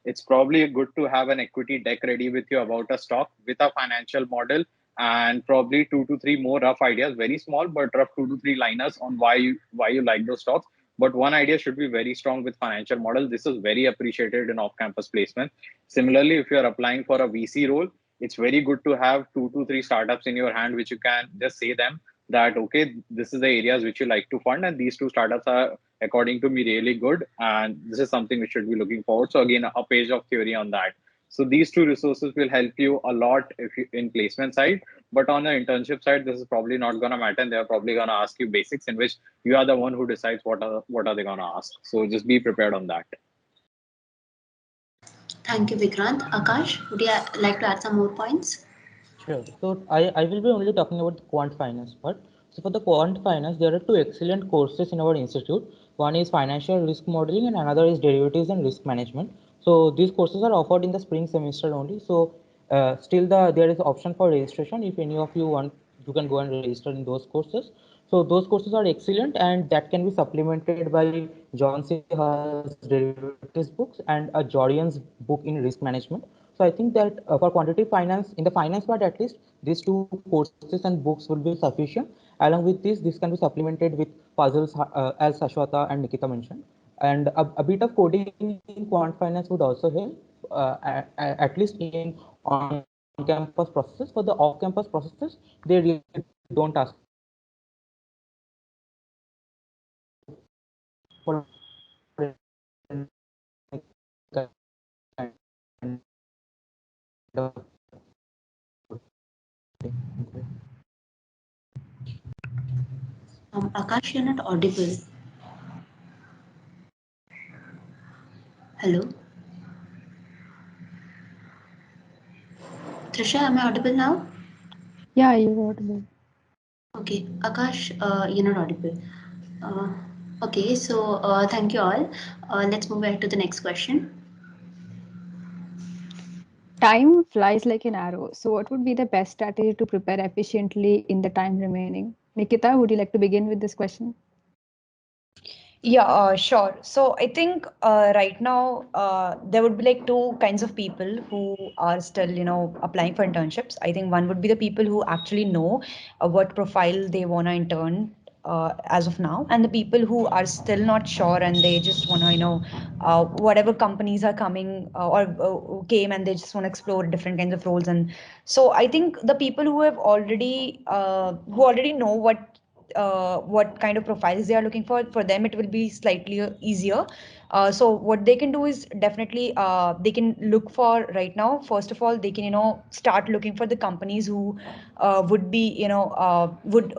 it's probably good to have an equity deck ready with you about a stock with a financial model, and probably 2 to 3 more rough ideas, very small but rough 2 to 3 liners on why you like those stocks. But one idea should be very strong with financial model. This is very appreciated in off-campus placement. Similarly, if you are applying for a VC role, it's very good to have 2 to 3 startups in your hand, which you can just say them that, okay, this is the areas which you like to fund, and these 2 startups are, according to me, really good, and this is something we should be looking forward. So again, a page of theory on that. So these 2 resources will help you a lot if you in placement side, but on the internship side, this is probably not going to matter, and they're probably going to ask you basics, in which you are the one who decides what are they going to ask. So just be prepared on that. Thank you, Vikrant. Akash, would you like to add some more points? Sure. So I will be only talking about the quant finance part. So for the quant finance, there are 2 excellent courses in our institute. One is financial risk modeling and another is derivatives and risk management. So these courses are offered in the spring semester only. So still there is option for registration. If any of you want, you can go and register in those courses. So those courses are excellent, and that can be supplemented by John C. Hall's derivatives books and a Jordan's book in risk management. So I think that for quantitative finance, in the finance part at least, these 2 courses and books will be sufficient. Along with this can be supplemented with puzzles, as Shashwata and Nikita mentioned. And a bit of coding in quant finance would also help, at least in on-campus processes. For the off-campus processes, they really don't ask for any coding. Akash, you're not audible. Hello? Trisha, am I audible now? Yeah, you're audible. Okay, Akash, you're not audible. Uh, okay, so thank you all. Let's move ahead to the next question. Time flies like an arrow. So, what would be the best strategy to prepare efficiently in the time remaining? Nikita, would you like to begin with this question? Yeah, sure. So I think right now there would be like 2 kinds of people who are still, applying for internships. I think one would be the people who actually know what profile they want to intern as of now, and the people who are still not sure and they just want to, whatever companies are coming or came and they just want to explore different kinds of roles. And so I think the people who have already know what kind of profiles they are looking for them it will be slightly easier. So what they can do is definitely they can look for right now. First of all, they can start looking for the companies who would be would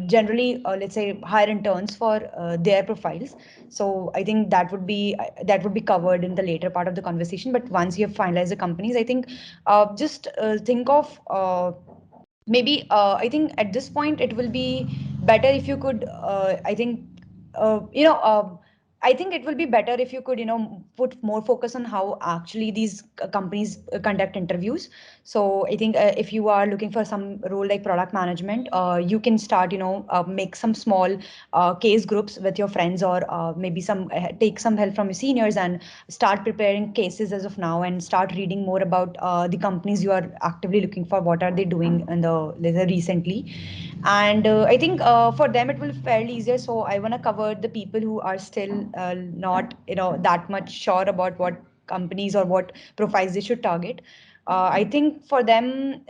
generally let's say hire interns for their profiles. So I think that would be covered in the later part of the conversation. But once you have finalized the companies, I think just think of maybe I think at this point it will be better if you could I think uh, you know uh, I think it will be better if you could put more focus on how actually these companies conduct interviews. So I think if you are looking for some role like product management, you can start make some small case groups with your friends, or maybe take some help from your seniors and start preparing cases as of now and start reading more about the companies you are actively looking for, what are they doing in the recently. And I think for them it will be fairly easier. So I want to cover the people who are still not that much sure about what companies or what profiles they should target. I think for them,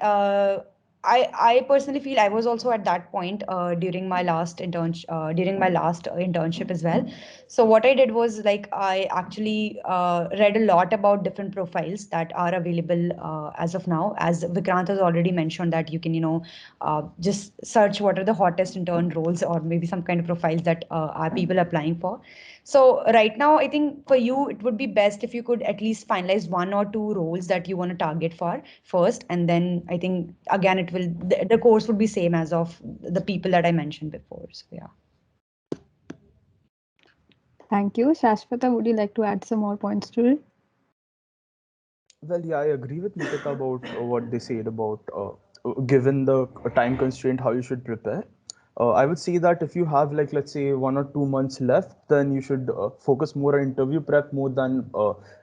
I personally feel I was also at that point during my last internship as well. So what I did was like I actually read a lot about different profiles that are available as of now. As Vikrant has already mentioned that you can just search what are the hottest intern roles or maybe some kind of profiles that are people applying for. So right now, I think for you, it would be best if you could at least finalize one or two roles that you want to target for first. And then I think, again, the course would be same as of the people that I mentioned before. So yeah. Thank you. Shashwata, would you like to add some more points to it? Well, yeah, I agree with Nikita about what they said about given the time constraint, how you should prepare. I would say that if you have like let's say 1 or 2 months left, then you should focus more on interview prep more than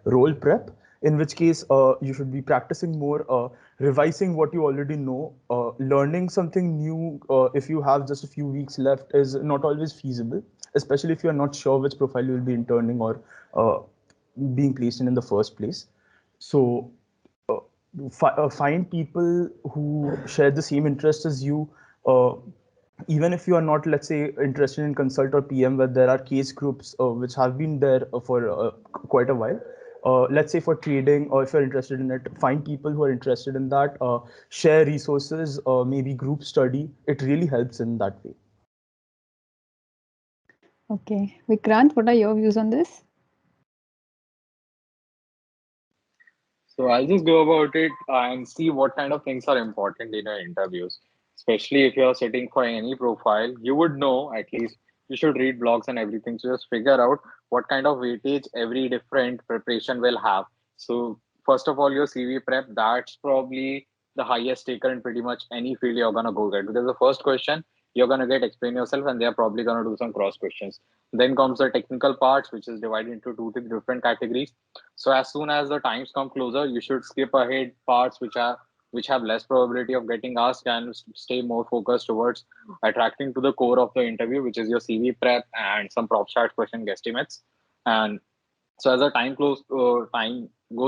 role prep. In which case, you should be practicing more, revising what you already know, learning something new. If you have just a few weeks left, is not always feasible, especially if you are not sure which profile you will be interning or being placed in the first place. So uh, find people who share the same interests as you. Even if you are not, let's say, interested in consult or PM, where there are case groups which have been there for quite a while. Let's say for trading, or if you're interested in it, find people who are interested in that. Share resources, maybe group study. It really helps in that way. Okay. Vikrant, what are your views on this? So I'll just go about it and see what kind of things are important in your interviews. Especially if you're sitting for any profile, you would know at least you should read blogs and everything. So just figure out what kind of weightage every different preparation will have. So first of all, your CV prep, that's probably the highest taker in pretty much any field you're gonna go get. Because the first question you're gonna get explain yourself, and they're probably gonna do some cross questions. Then comes the technical parts, which is divided into two to different categories. So as soon as the times come closer, you should skip ahead parts which have less probability of getting asked and stay more focused towards attracting to the core of the interview, which is your CV prep and some prop chart question guesstimates. And so as the time goes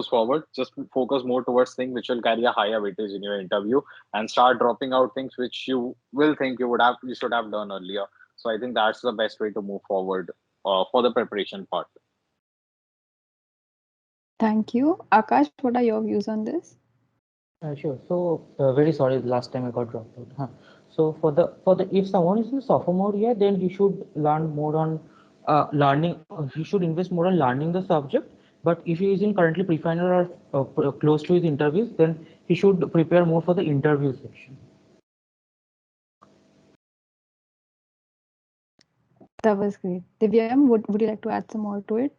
forward, just focus more towards things which will carry a higher weightage in your interview, and start dropping out things which you will think you should have done earlier. So I think that's the best way to move forward for the preparation part. Thank you. Akash, what are your views on this? Sure. So very sorry, last time I got dropped out. Huh. So for the if someone is in sophomore year, then he should learn more on learning. He should invest more on learning the subject. But if he is in currently pre-final or close to his interviews, then he should prepare more for the interview section. That was great. Divyam, would you like to add some more to it?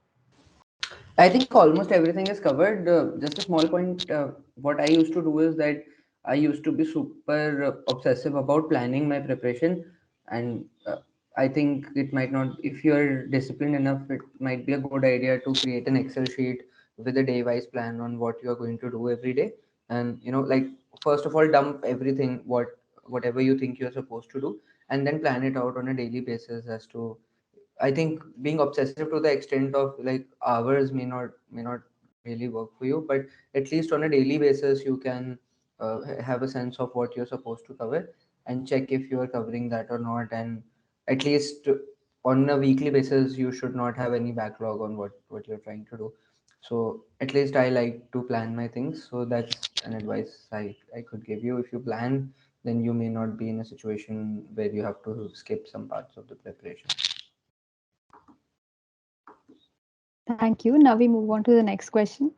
I think almost everything is covered. Just a small point. What I used to do is that I used to be super obsessive about planning my preparation, and I think it might not. If you're disciplined enough, it might be a good idea to create an Excel sheet with a day-wise plan on what you are going to do every day. And like first of all, dump everything whatever you think you're supposed to do, and then plan it out on a daily basis as to. I think being obsessive to the extent of like hours may not really work for you, but at least on a daily basis you can have a sense of what you're supposed to cover and check if you are covering that or not. And at least on a weekly basis, you should not have any backlog on what you're trying to do. So at least I like to plan my things. So that's an advice I could give you. If you plan, then you may not be in a situation where you have to skip some parts of the preparation. Thank you. Now we move on to the next question.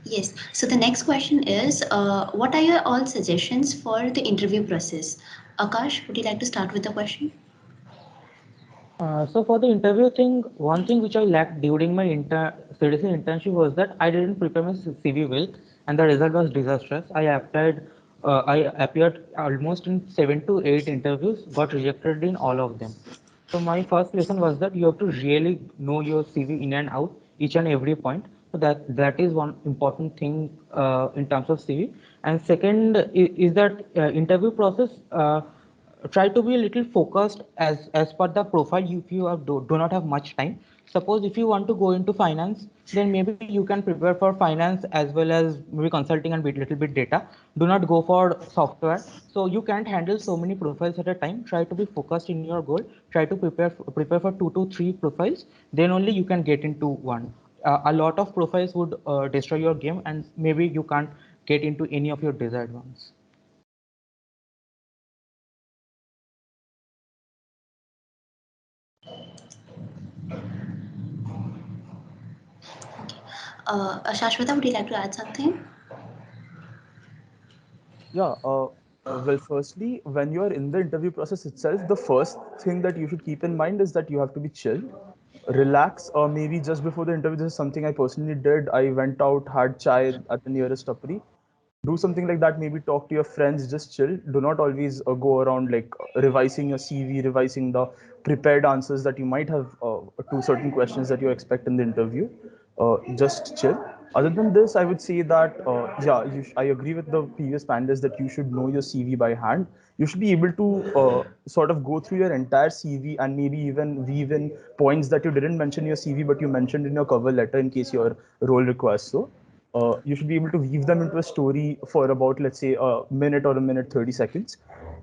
Yes. So the next question is, what are your all suggestions for the interview process? Akash, would you like to start with the question? So for the interview thing, one thing which I lacked during my CDC internship was that I didn't prepare my CV well, and the result was disastrous. I appeared almost in 7 to 8 interviews, got rejected in all of them. So my first lesson was that you have to really know your CV in and out, each and every point. So that is one important thing in terms of CV. And second is that interview process. try to be a little focused as per the profile. If you have, do not have much time, suppose if you want to go into finance, then maybe you can prepare for finance as well as maybe consulting and bit little bit data. Do not go for software. So you can't handle so many profiles at a time. Try to be focused in your goal. Try to prepare for 2 to 3 profiles, then only you can get into one. A lot of profiles would destroy your game, and maybe you can't get into any of your desired ones. Shashwata, would you like to add something? Yeah. Well, firstly, when you are in the interview process itself, the first thing that you should keep in mind is that you have to be chill, relax. Or maybe just before the interview, this is something I personally did. I went out, had chai at the nearest tapri. Do something like that. Maybe talk to your friends. Just chill. Do not always go around like revising your CV, revising the prepared answers that you might have to certain questions that you expect in the interview. Just chill. Other than this, I would say that yeah, I agree with the previous panelists that you should know your CV by hand. You should be able to sort of go through your entire CV and maybe even weave in points that you didn't mention in your CV but you mentioned in your cover letter in case your role requires so. You should be able to weave them into a story for about, let's say, a minute or a minute 30 seconds.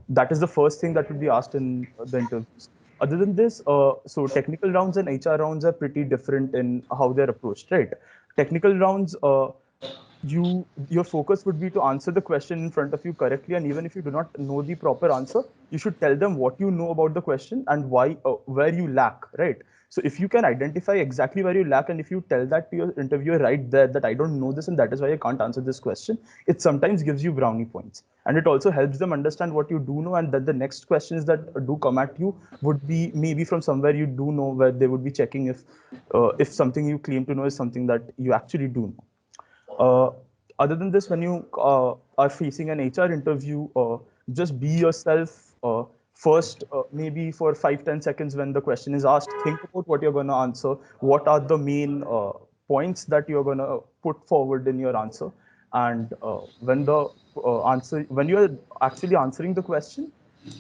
That is the first thing that will be asked in the interviews. Other than this, so technical rounds and HR rounds are pretty different in how they're approached, right? Technical rounds, your focus would be to answer the question in front of you correctly, and even if you do not know the proper answer, you should tell them what you know about the question and why, where you lack, right? So if you can identify exactly where you lack, and if you tell that to your interviewer right there that I don't know this and that is why I can't answer this question, it sometimes gives you brownie points, and it also helps them understand what you do know, and that the next questions that do come at you would be maybe from somewhere you do know, where they would be checking if something you claim to know is something that you actually do know. Other than this, when you are facing an HR interview, just be yourself. First, maybe for 5-10 seconds when the question is asked, think about what you're going to answer. What are the main points that you're going to put forward in your answer? And when you're actually answering the question,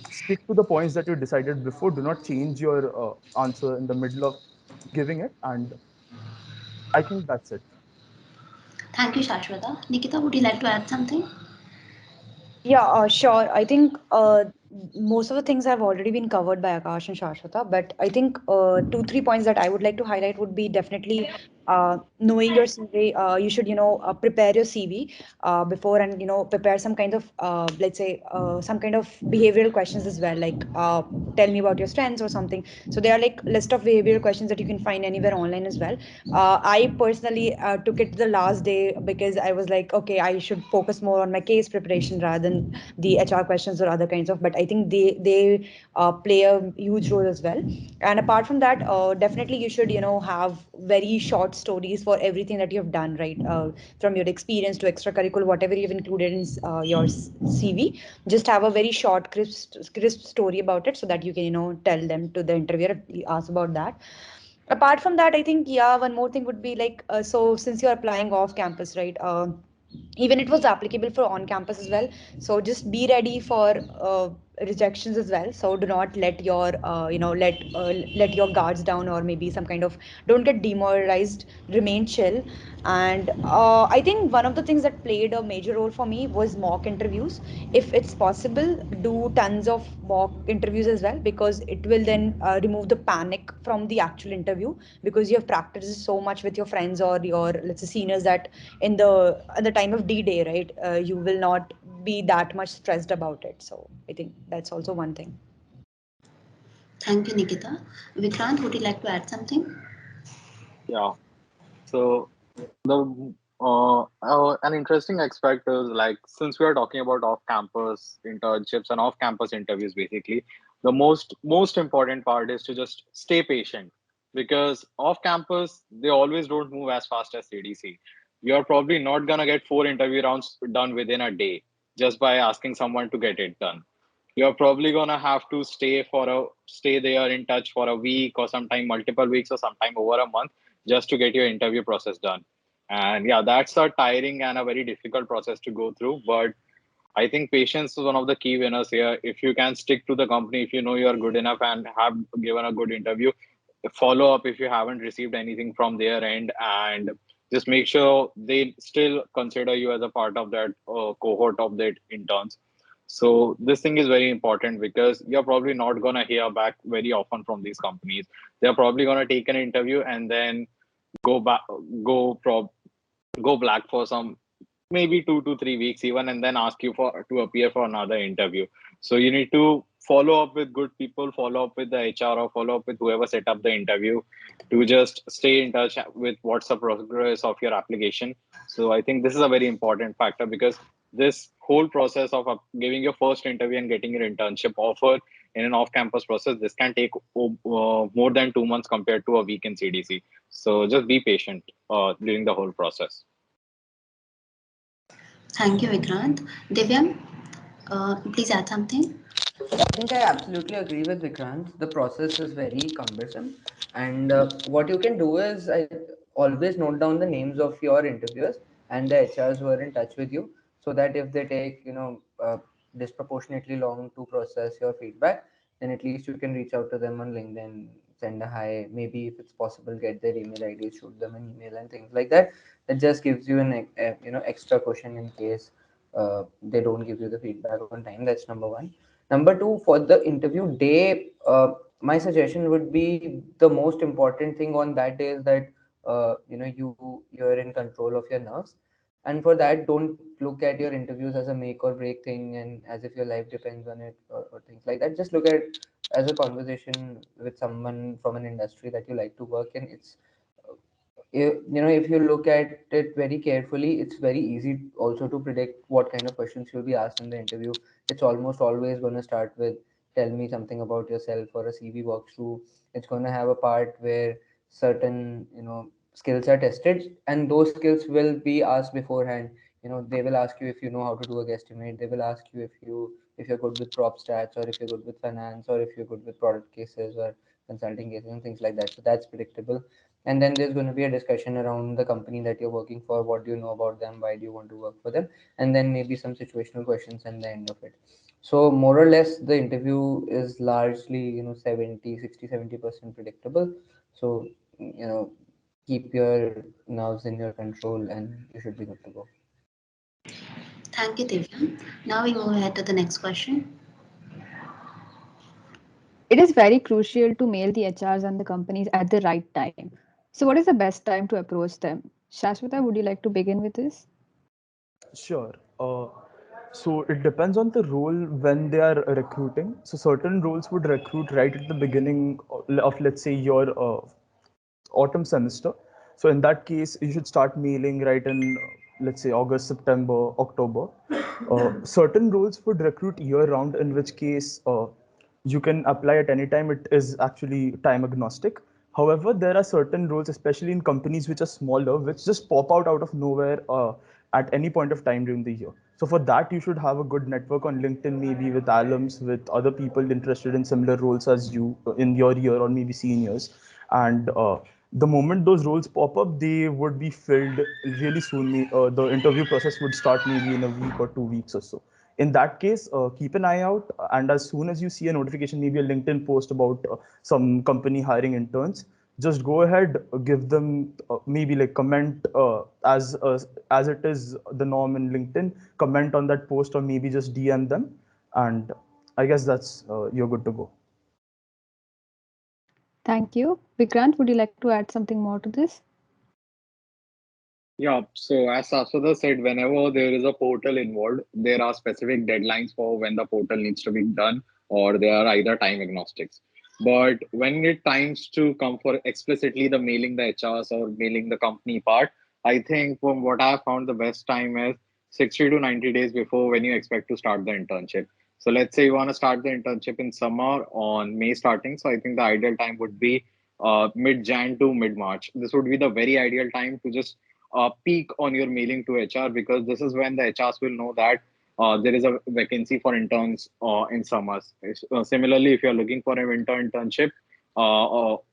stick to the points that you decided before. Do not change your answer in the middle of giving it. And I think that's it. Thank you, Shashwata. Nikita, would you like to add something? Yeah, sure. I think most of the things have already been covered by Akash and Shashwata, but I think 2, 3 points that I would like to highlight would be definitely knowing your CV. You should, prepare your CV before, and prepare some kind of, let's say, some kind of behavioral questions as well, like tell me about your strengths or something. So there are like list of behavioral questions that you can find anywhere online as well. I personally took it the last day because I was like, okay, I should focus more on my case preparation rather than the HR questions or other kinds of. But I think they play a huge role as well. And apart from that, definitely you should have very short stories for everything that you've done, right? From your experience to extracurricular, whatever you've included in your CV, just have a very short, crisp story about it so that you can tell them to the interviewer if you ask about that. Apart from that, I think, yeah, one more thing would be like, so since you're applying off campus, right? Even it was applicable for on campus as well. So just be ready for rejections as well. So do not let your let your guards down, or maybe some kind of, don't get demoralized. Remain chill. And I think one of the things that played a major role for me was mock interviews. If it's possible, do tons of mock interviews as well, because it will then remove the panic from the actual interview, because you have practiced so much with your friends or your, let's say, seniors, that in the time of D-Day, right, you will not be that much stressed about it. So I think that's also one thing. Thank you, Nikita. Vikrant, would you like to add something? Yeah. So the an interesting aspect is, like, since we are talking about off-campus internships and off-campus interviews, basically, the most important part is to just stay patient, because off-campus they always don't move as fast as CDC. You're probably not gonna get 4 interview rounds done within a day just by asking someone to get it done. You're probably gonna have to stay there in touch for a week, or sometime multiple weeks, or sometime over a month, just to get your interview process done. And yeah, that's a tiring and a very difficult process to go through. But I think patience is one of the key winners here. If you can stick to the company, if you know you are good enough and have given a good interview, follow up if you haven't received anything from their end, and just make sure they still consider you as a part of that cohort of that interns. So this thing is very important because you're probably not going to hear back very often from these companies. They're probably going to take an interview and then go back, go prob go black for some maybe 2 to 3 weeks even, and then ask you for to appear for another interview. So you need to follow up with good people, follow up with the HR, or follow up with whoever set up the interview, to just stay in touch with what's the progress of your application. So I think this is a very important factor, because this whole process of giving your first interview and getting your internship offer in an off-campus process, this can take more than 2 months compared to a week in CDC. So just be patient during the whole process. Thank you, Vikrant. Divyam, please add something. I think I absolutely agree with Vikrant. The process is very cumbersome, and what you can do is always note down the names of your interviewers and the HRs who are in touch with you, so that if they take disproportionately long to process your feedback, then at least you can reach out to them on LinkedIn, send a hi, maybe if it's possible, get their email ID, shoot them an email and things like that. That just gives you an extra cushion in case they don't give you the feedback on time. That's number one. Number two, for the interview day, my suggestion would be the most important thing on that day is that you're in control of your nerves, and for that, don't look at your interviews as a make or break thing and as if your life depends on it, or things like that. Just look at it as a conversation with someone from an industry that you like to work in. It's if you look at it very carefully, it's very easy also to predict what kind of questions you'll be asked in the interview. It's almost always going to start with tell me something about yourself, or a CV walkthrough. It's going to have a part where certain skills are tested, and those skills will be asked beforehand. They will ask you if you know how to do a guesstimate. They will ask you if you're good with prop stats, or if you're good with finance, or if you're good with product cases or consulting cases and things like that. So that's predictable. And then there's going to be a discussion around the company that you're working for. What do you know about them? Why do you want to work for them? And then maybe some situational questions and the end of it. So more or less the interview is largely 70 60 70% predictable. So keep your nerves in your control and you should be good to go. Thank you, Divyam. Now we move ahead to the next question. It is very crucial to mail the HRs and the companies at the right time. So, what is the best time to approach them? Shashwata, would you like to begin with this? Sure. So it depends on the role when they are recruiting. So certain roles would recruit right at the beginning of let's say, your autumn semester. So in that case, you should start mailing right in, let's say, August, September, October. Certain roles would recruit year round, in which case you can apply at any time. It is actually time agnostic. However, there are certain roles, especially in companies which are smaller, which just pop out of nowhere at any point of time during the year. So for that, you should have a good network on LinkedIn, maybe with alums, with other people interested in similar roles as you in your year, or maybe seniors. And the moment those roles pop up, they would be filled really soon. The interview process would start maybe in a week or 2 weeks or so. In that case, keep an eye out, and as soon as you see a notification, maybe a LinkedIn post about some company hiring interns, just go ahead, give them maybe like comment as it is the norm in LinkedIn, comment on that post, or maybe just DM them, and I guess that's you're good to go. Thank you. Vikrant, would you like to add something more to this? Yeah, so as Saswata said, whenever there is a portal involved, there are specific deadlines for when the portal needs to be done, or they are either time agnostics. But when it times to come for explicitly the mailing the HRs or mailing the company part, I think from what I have found, the best time is 60 to 90 days before when you expect to start the internship. So let's say you want to start the internship in summer on May starting. So I think the ideal time would be mid-Jan to mid-March. This would be the very ideal time to just peak on your mailing to HR, because this is when the HRs will know that there is a vacancy for interns in summers. Similarly, if you're looking for a winter internship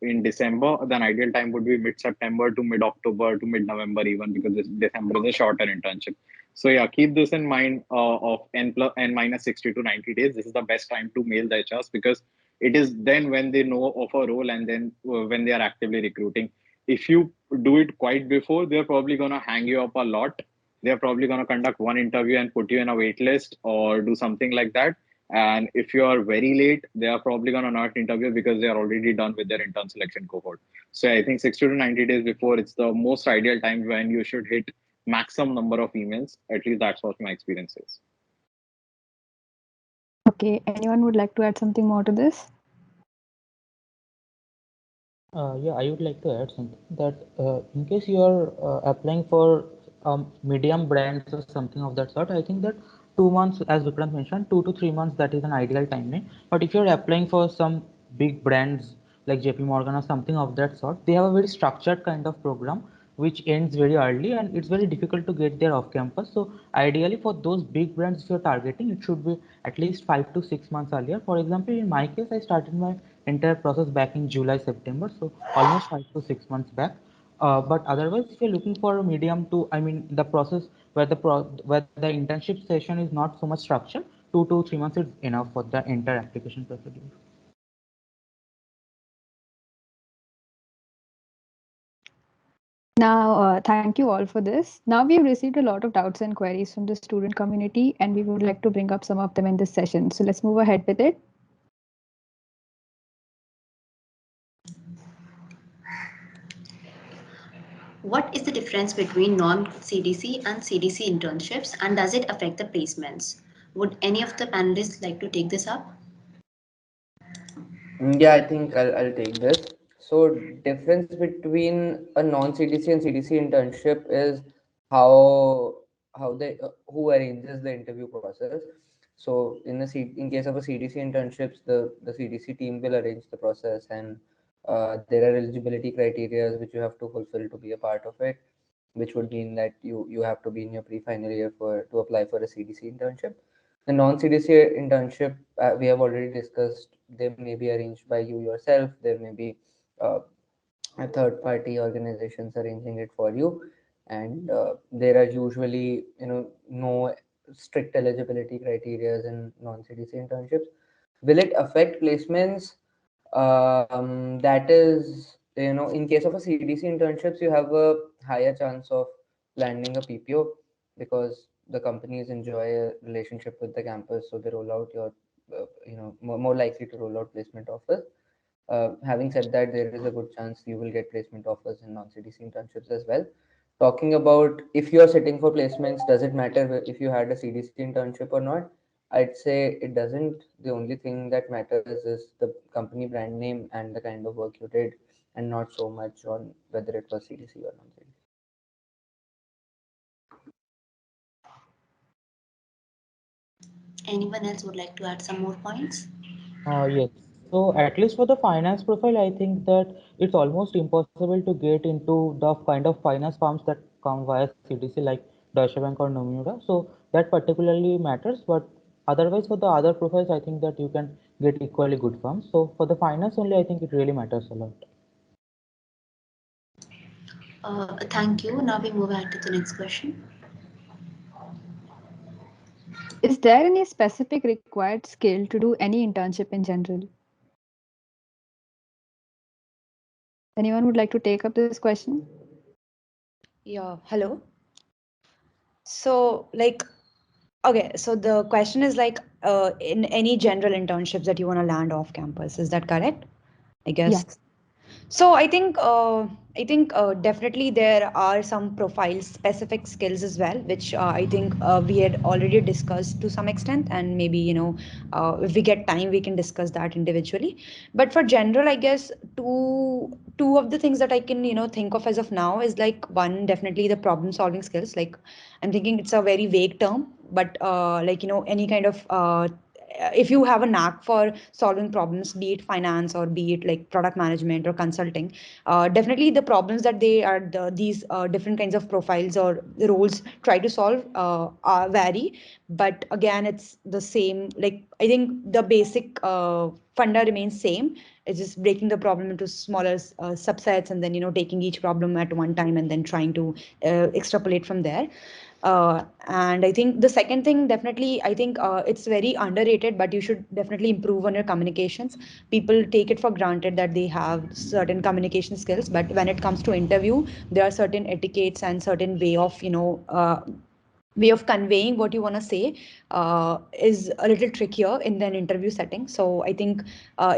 in December, then ideal time would be mid-September to mid-October to mid-November even, because December is a shorter internship. So yeah, keep this in mind of n minus 60 to 90 days. This is the best time to mail the HRs because it is then when they know of a role and then when they are actively recruiting. If you do it quite before, they're probably going to hang you up a lot. They're probably going to conduct one interview and put you in a wait list or do something like that. And if you are very late, they are probably going to not interview because they are already done with their intern selection cohort. So I think 60 to 90 days before, it's the most ideal time when you should hit maximum number of emails. At least that's what my experience is. Okay, anyone would like to add something more to this? Yeah, I would like to add something that in case you are applying for medium brands or something of that sort, I think that 2 months, as Vikrant mentioned, 2 to 3 months, that is an ideal timeline. But if you're applying for some big brands like JP Morgan or something of that sort, they have a very structured kind of program which ends very early and it's very difficult to get there off campus. So ideally for those big brands if you're targeting, it should be at least 5 to 6 months earlier. For example, in my case, I started my entire process back in July, September, so almost 5 to 6 months back. But otherwise, if you're looking for a medium to, I mean, the process where where the internship session is not so much structured, 2 to 3 months is enough for the entire application procedure. Now, thank you all for this. Now we've received a lot of doubts and queries from the student community, and we would like to bring up some of them in this session. So let's move ahead with it. What is the difference between non-CDC and CDC internships, and does it affect the placements? Would any of the panelists like to take this up? Yeah, I think I'll take this. So difference between a non-CDC and CDC internship is how they who arranges the interview process. So in case of a CDC internships, the CDC team will arrange the process, and there are eligibility criteria which you have to fulfill to be a part of it, which would mean that you have to be in your pre-final year to apply for a CDC internship. The non-CDC internship, we have already discussed, they may be arranged by you yourself. There may be uh, a third-party organizations arranging it for you, and there are usually no strict eligibility criteria in non-CDC internships. Will it affect placements? That is, in case of a CDC internships, you have a higher chance of landing a PPO because the companies enjoy a relationship with the campus, so they roll out more likely to roll out placement offers. Having said that, there is a good chance you will get placement offers in non-CDC internships as well. Talking about if you're sitting for placements, does it matter if you had a CDC internship or not? I'd say it doesn't. The only thing that matters is the company brand name and the kind of work you did, and not so much on whether it was CDC or non-CDC. Anyone else would like to add some more points? Yes. So at least for the finance profile, I think that it's almost impossible to get into the kind of finance firms that come via CDC like Deutsche Bank or Nomura. So that particularly matters. But otherwise, for the other profiles, I think that you can get equally good firms. So for the finance only, I think it really matters a lot. Thank you. Now we move ahead to the next question. Is there any specific required skill to do any internship in general? Anyone would like to take up this question? Yeah, hello. So, like, okay, so the question is like, in any general internships that you want to land off campus, is that correct? I guess. Yes. So I think definitely there are some profile specific skills as well, which I think we had already discussed to some extent, and maybe if we get time we can discuss that individually. But for general, I guess two of the things that I can think of as of now is like one, definitely the problem solving skills. Like I'm thinking it's a very vague term, but like any kind of if you have a knack for solving problems, be it finance or be it like product management or consulting, definitely the problems that these different kinds of profiles or roles try to solve vary. But again, it's the same. Like I think the basic funda remains same. It's just breaking the problem into smaller subsets, and then taking each problem at one time and then trying to extrapolate from there. And I think the second thing, definitely, I think it's very underrated, but you should definitely improve on your communications. People take it for granted that they have certain communication skills, but when it comes to interview, there are certain etiquettes and certain way of conveying what you want to say is a little trickier in an interview setting. So I think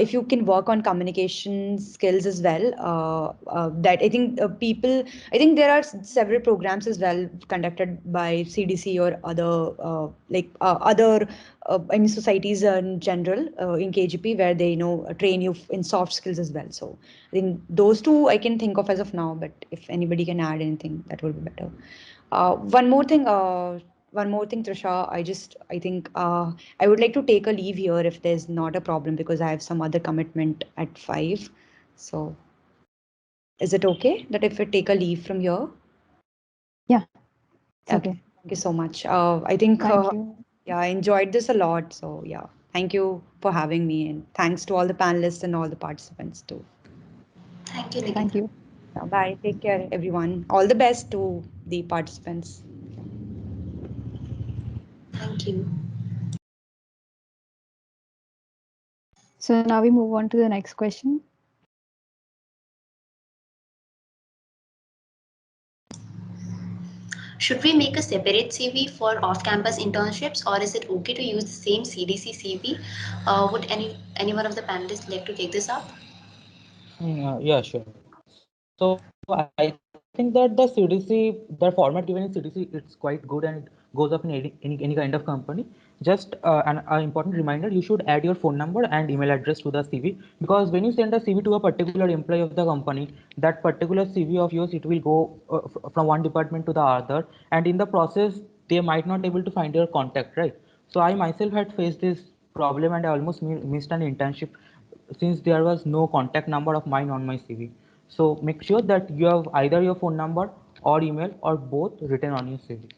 if you can work on communication skills as well, that I think I think there are several programs as well conducted by CDC or other I mean societies in general in KGP, where they train you in soft skills as well. So I think those two I can think of as of now, but if anybody can add anything, that would be better. One more thing, Trisha. I think I would like to take a leave here if there's not a problem, because I have some other commitment at 5. So, is it okay that if I take a leave from here? Yeah, it's Okay. okay. Thank you so much. I think Thank you. yeah, I enjoyed this a lot. So yeah, thank you for having me, and thanks to all the panelists and all the participants too. Thank you, Nikita. Thank you. Bye. Take care, everyone. All the best to the participants. Thank you. So now we move on to the next question. Should we make a separate CV for off-campus internships, or is it okay to use the same CDC CV? Would any one of the panelists like to take this up? Yeah, sure. So I think that the CDC, the format given in CDC, it's quite good and it goes up in any kind of company. Just an important reminder, you should add your phone number and email address to the CV, because when you send a CV to a particular employee of the company, that particular CV of yours, it will go from one department to the other, and in the process, they might not able to find your contact, right? So I myself had faced this problem and I almost missed an internship since there was no contact number of mine on my CV. So make sure that you have either your phone number or email or both written on your CV.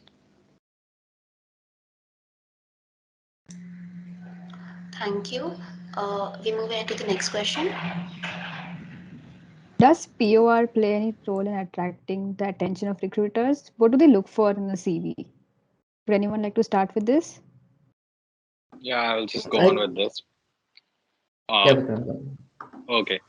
Thank you. We move on to the next question. Does POR play any role in attracting the attention of recruiters? What do they look for in a CV? Would anyone like to start with this? Yeah, I'll just go on with this. Yeah, Vikram. Okay.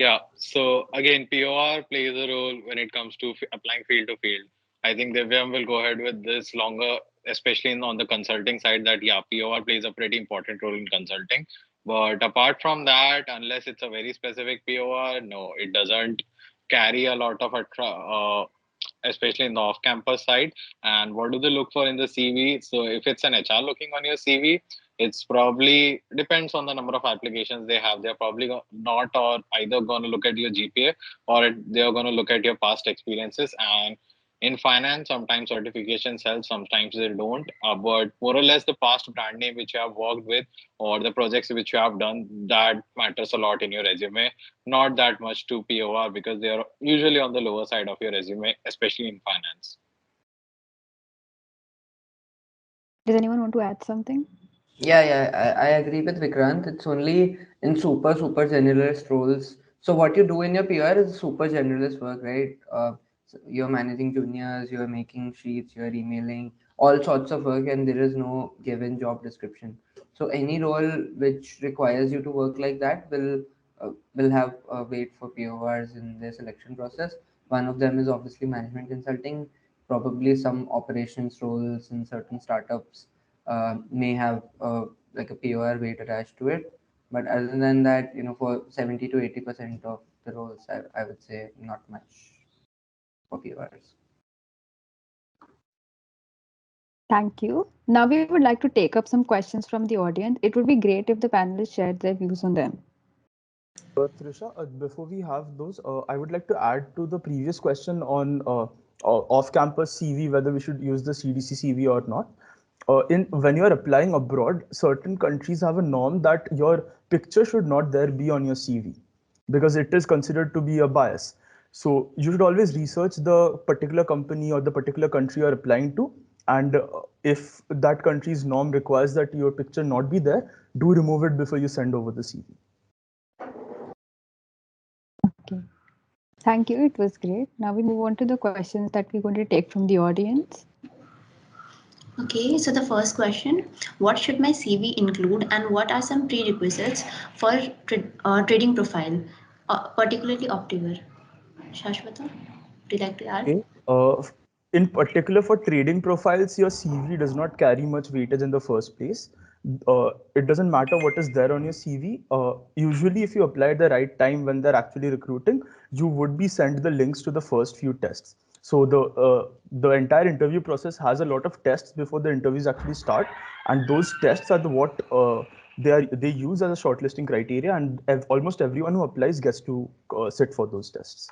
Yeah. So again, POR plays a role when it comes to applying field to field. I think Divyam will go ahead with this longer, especially on the consulting side, that yeah, POR plays a pretty important role in consulting. But apart from that, unless it's a very specific POR, no, it doesn't carry a lot of especially in the off-campus side. And what do they look for in the CV? So if it's an HR looking on your CV, it's probably depends on the number of applications they have. They're probably not or either going to look at your GPA or they're going to look at your past experiences. And in finance, sometimes certifications help, sometimes they don't. But more or less, the past brand name which you have worked with or the projects which you have done, that matters a lot in your resume. Not that much to POR because they are usually on the lower side of your resume, especially in finance. Does anyone want to add something? Yeah, I agree with Vikrant. It's only in super generalist roles. So what you do in your PR is super generalist work, right? So you're managing juniors, you're making sheets, you're emailing, all sorts of work, and there is no given job description. So any role which requires you to work like that will have weight for PORs in their selection process. One of them is obviously management consulting, probably some operations roles in certain startups may have like a POR weight attached to it. But other than that, for 70 to 80% of the roles, I would say not much for PORs. Thank you. Now we would like to take up some questions from the audience. It would be great if the panelists shared their views on them. Trisha, before we have those, I would like to add to the previous question on off-campus CV, whether we should use the CDC CV or not. In when you are applying abroad, certain countries have a norm that your picture should not there be on your CV because it is considered to be a bias. So you should always research the particular company or the particular country you're applying to, and if that country's norm requires that your picture not be there, do remove it before you send over the CV. Thank you. It was great. Now we move on to the questions that we're going to take from the audience. Okay, so the first question, what should my CV include and what are some prerequisites for trading profile, particularly Optiver? Shashwata, would you like to add? Okay. In particular, for trading profiles, your CV does not carry much weightage in the first place. It doesn't matter what is there on your CV. Usually, if you apply at the right time when they're actually recruiting, you would be sent the links to the first few tests. So the entire interview process has a lot of tests before the interviews actually start, and those tests are what they use as a shortlisting criteria, and almost everyone who applies gets to sit for those tests.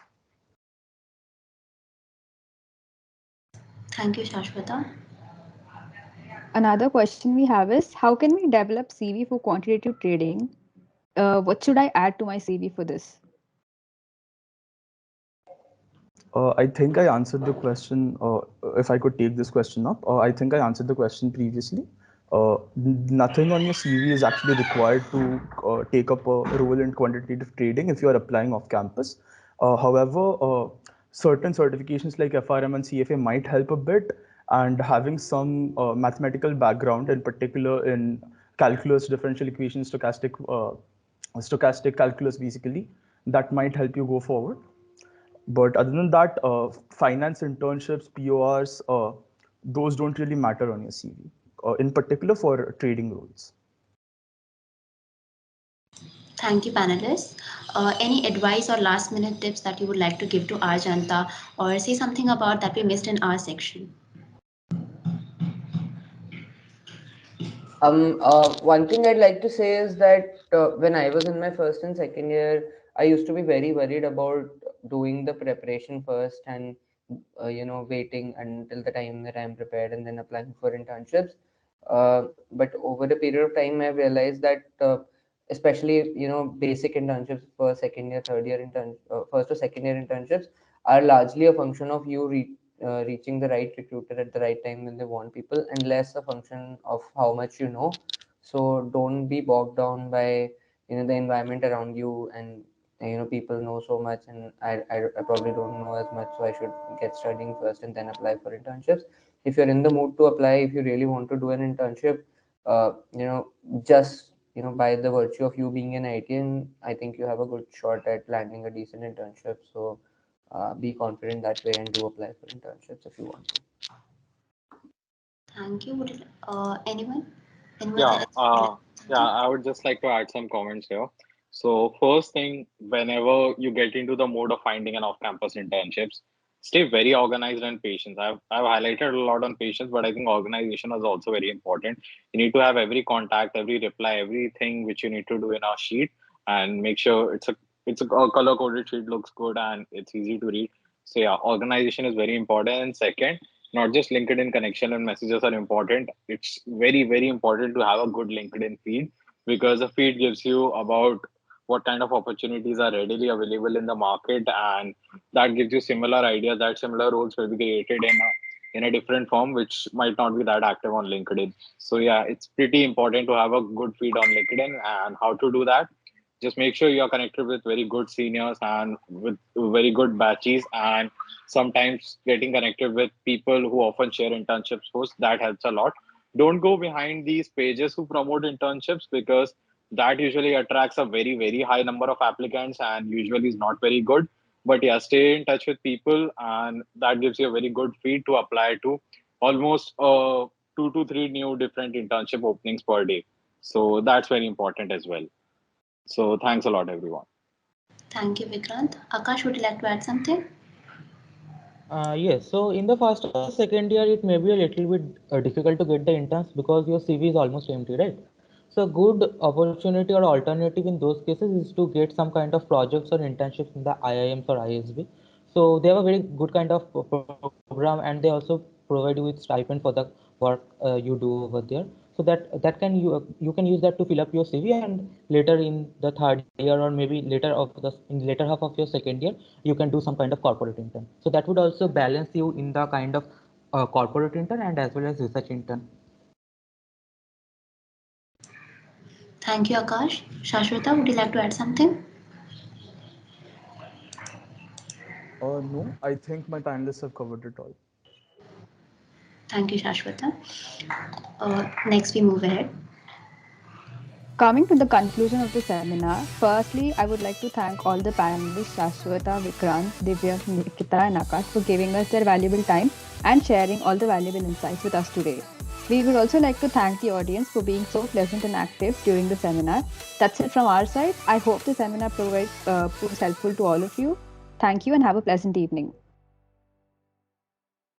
Thank you, Shashwata. Another question we have is, how can we develop CV for quantitative trading? What should I add to my CV for this? I think I answered the question. If I could take this question up, I think I answered the question previously. Nothing on your CV is actually required to take up a role in quantitative trading if you are applying off campus. However, certain certifications like FRM and CFA might help a bit, and having some mathematical background, in particular in calculus, differential equations, stochastic calculus, basically, that might help you go forward. But other than that, finance internships, PORs, those don't really matter on your CV, in particular for trading roles. Thank you, panelists. Any advice or last minute tips that you would like to give to our Janta or say something about that we missed in our section? One thing I'd like to say is that when I was in my first and second year, I used to be very worried about doing the preparation first and waiting until the time that I'm prepared and then applying for internships. But over a period of time, I've realized that especially basic internships for second year, third year first or second year internships are largely a function of you reaching the right recruiter at the right time when they want people, and less a function of how much you know. So don't be bogged down by the environment around you, and people know so much, and I probably don't know as much, so I should get studying first and then apply for internships. If you're in the mood to apply, if you really want to do an internship, just by the virtue of you being an ITN, I think you have a good shot at landing a decent internship. So be confident that way and do apply for internships if you want to. Thank you. Anyone? Yeah, Else would like yeah, I would just like to add some comments here. So first thing, whenever you get into the mode of finding an off-campus internships, stay very organized and patient. I've highlighted a lot on patience, but I think organization is also very important. You need to have every contact, every reply, everything which you need to do in a sheet, and make sure it's a color coded sheet, looks good and it's easy to read. So yeah, organization is very important. And second, not just LinkedIn connection and messages are important. It's very, very important to have a good LinkedIn feed, because the feed gives you about what kind of opportunities are readily available in the market, and that gives you similar ideas that similar roles will be created in a different form, which might not be that active on LinkedIn. So yeah, it's pretty important to have a good feed on LinkedIn. And how to do that? Just make sure you are connected with very good seniors and with very good batches, and sometimes getting connected with people who often share internships posts, that helps a lot. Don't go behind these pages who promote internships, because that usually attracts a very, very high number of applicants and usually is not very good. But yeah, stay in touch with people, and that gives you a very good feed to apply to almost 2 to 3 new different internship openings per day. So that's very important as well. So thanks a lot, everyone. Thank you, Vikrant. Akash, would you like to add something? Yes, so in the first or second year, it may be a little bit difficult to get the interns because your CV is almost empty, right? So, good opportunity or alternative in those cases is to get some kind of projects or internships in the IIMs or ISB. So, they have a very good kind of program, and they also provide you with stipend for the work you do over there. So that can you can use that to fill up your CV, and later in the third year or maybe later of the in later half of your second year, you can do some kind of corporate intern. So that would also balance you in the kind of corporate intern and as well as research intern. Thank you, Akash. Shashwata, would you like to add something? No, I think my panelists have covered it all. Thank you, Shashwata. Next, we move ahead. Coming to the conclusion of the seminar, firstly, I would like to thank all the panelists Shashwata, Vikrant, Divya, Nikita, and Akash for giving us their valuable time and sharing all the valuable insights with us today. We would also like to thank the audience for being so pleasant and active during the seminar. That's it from our side. I hope the seminar proves helpful to all of you. Thank you and have a pleasant evening.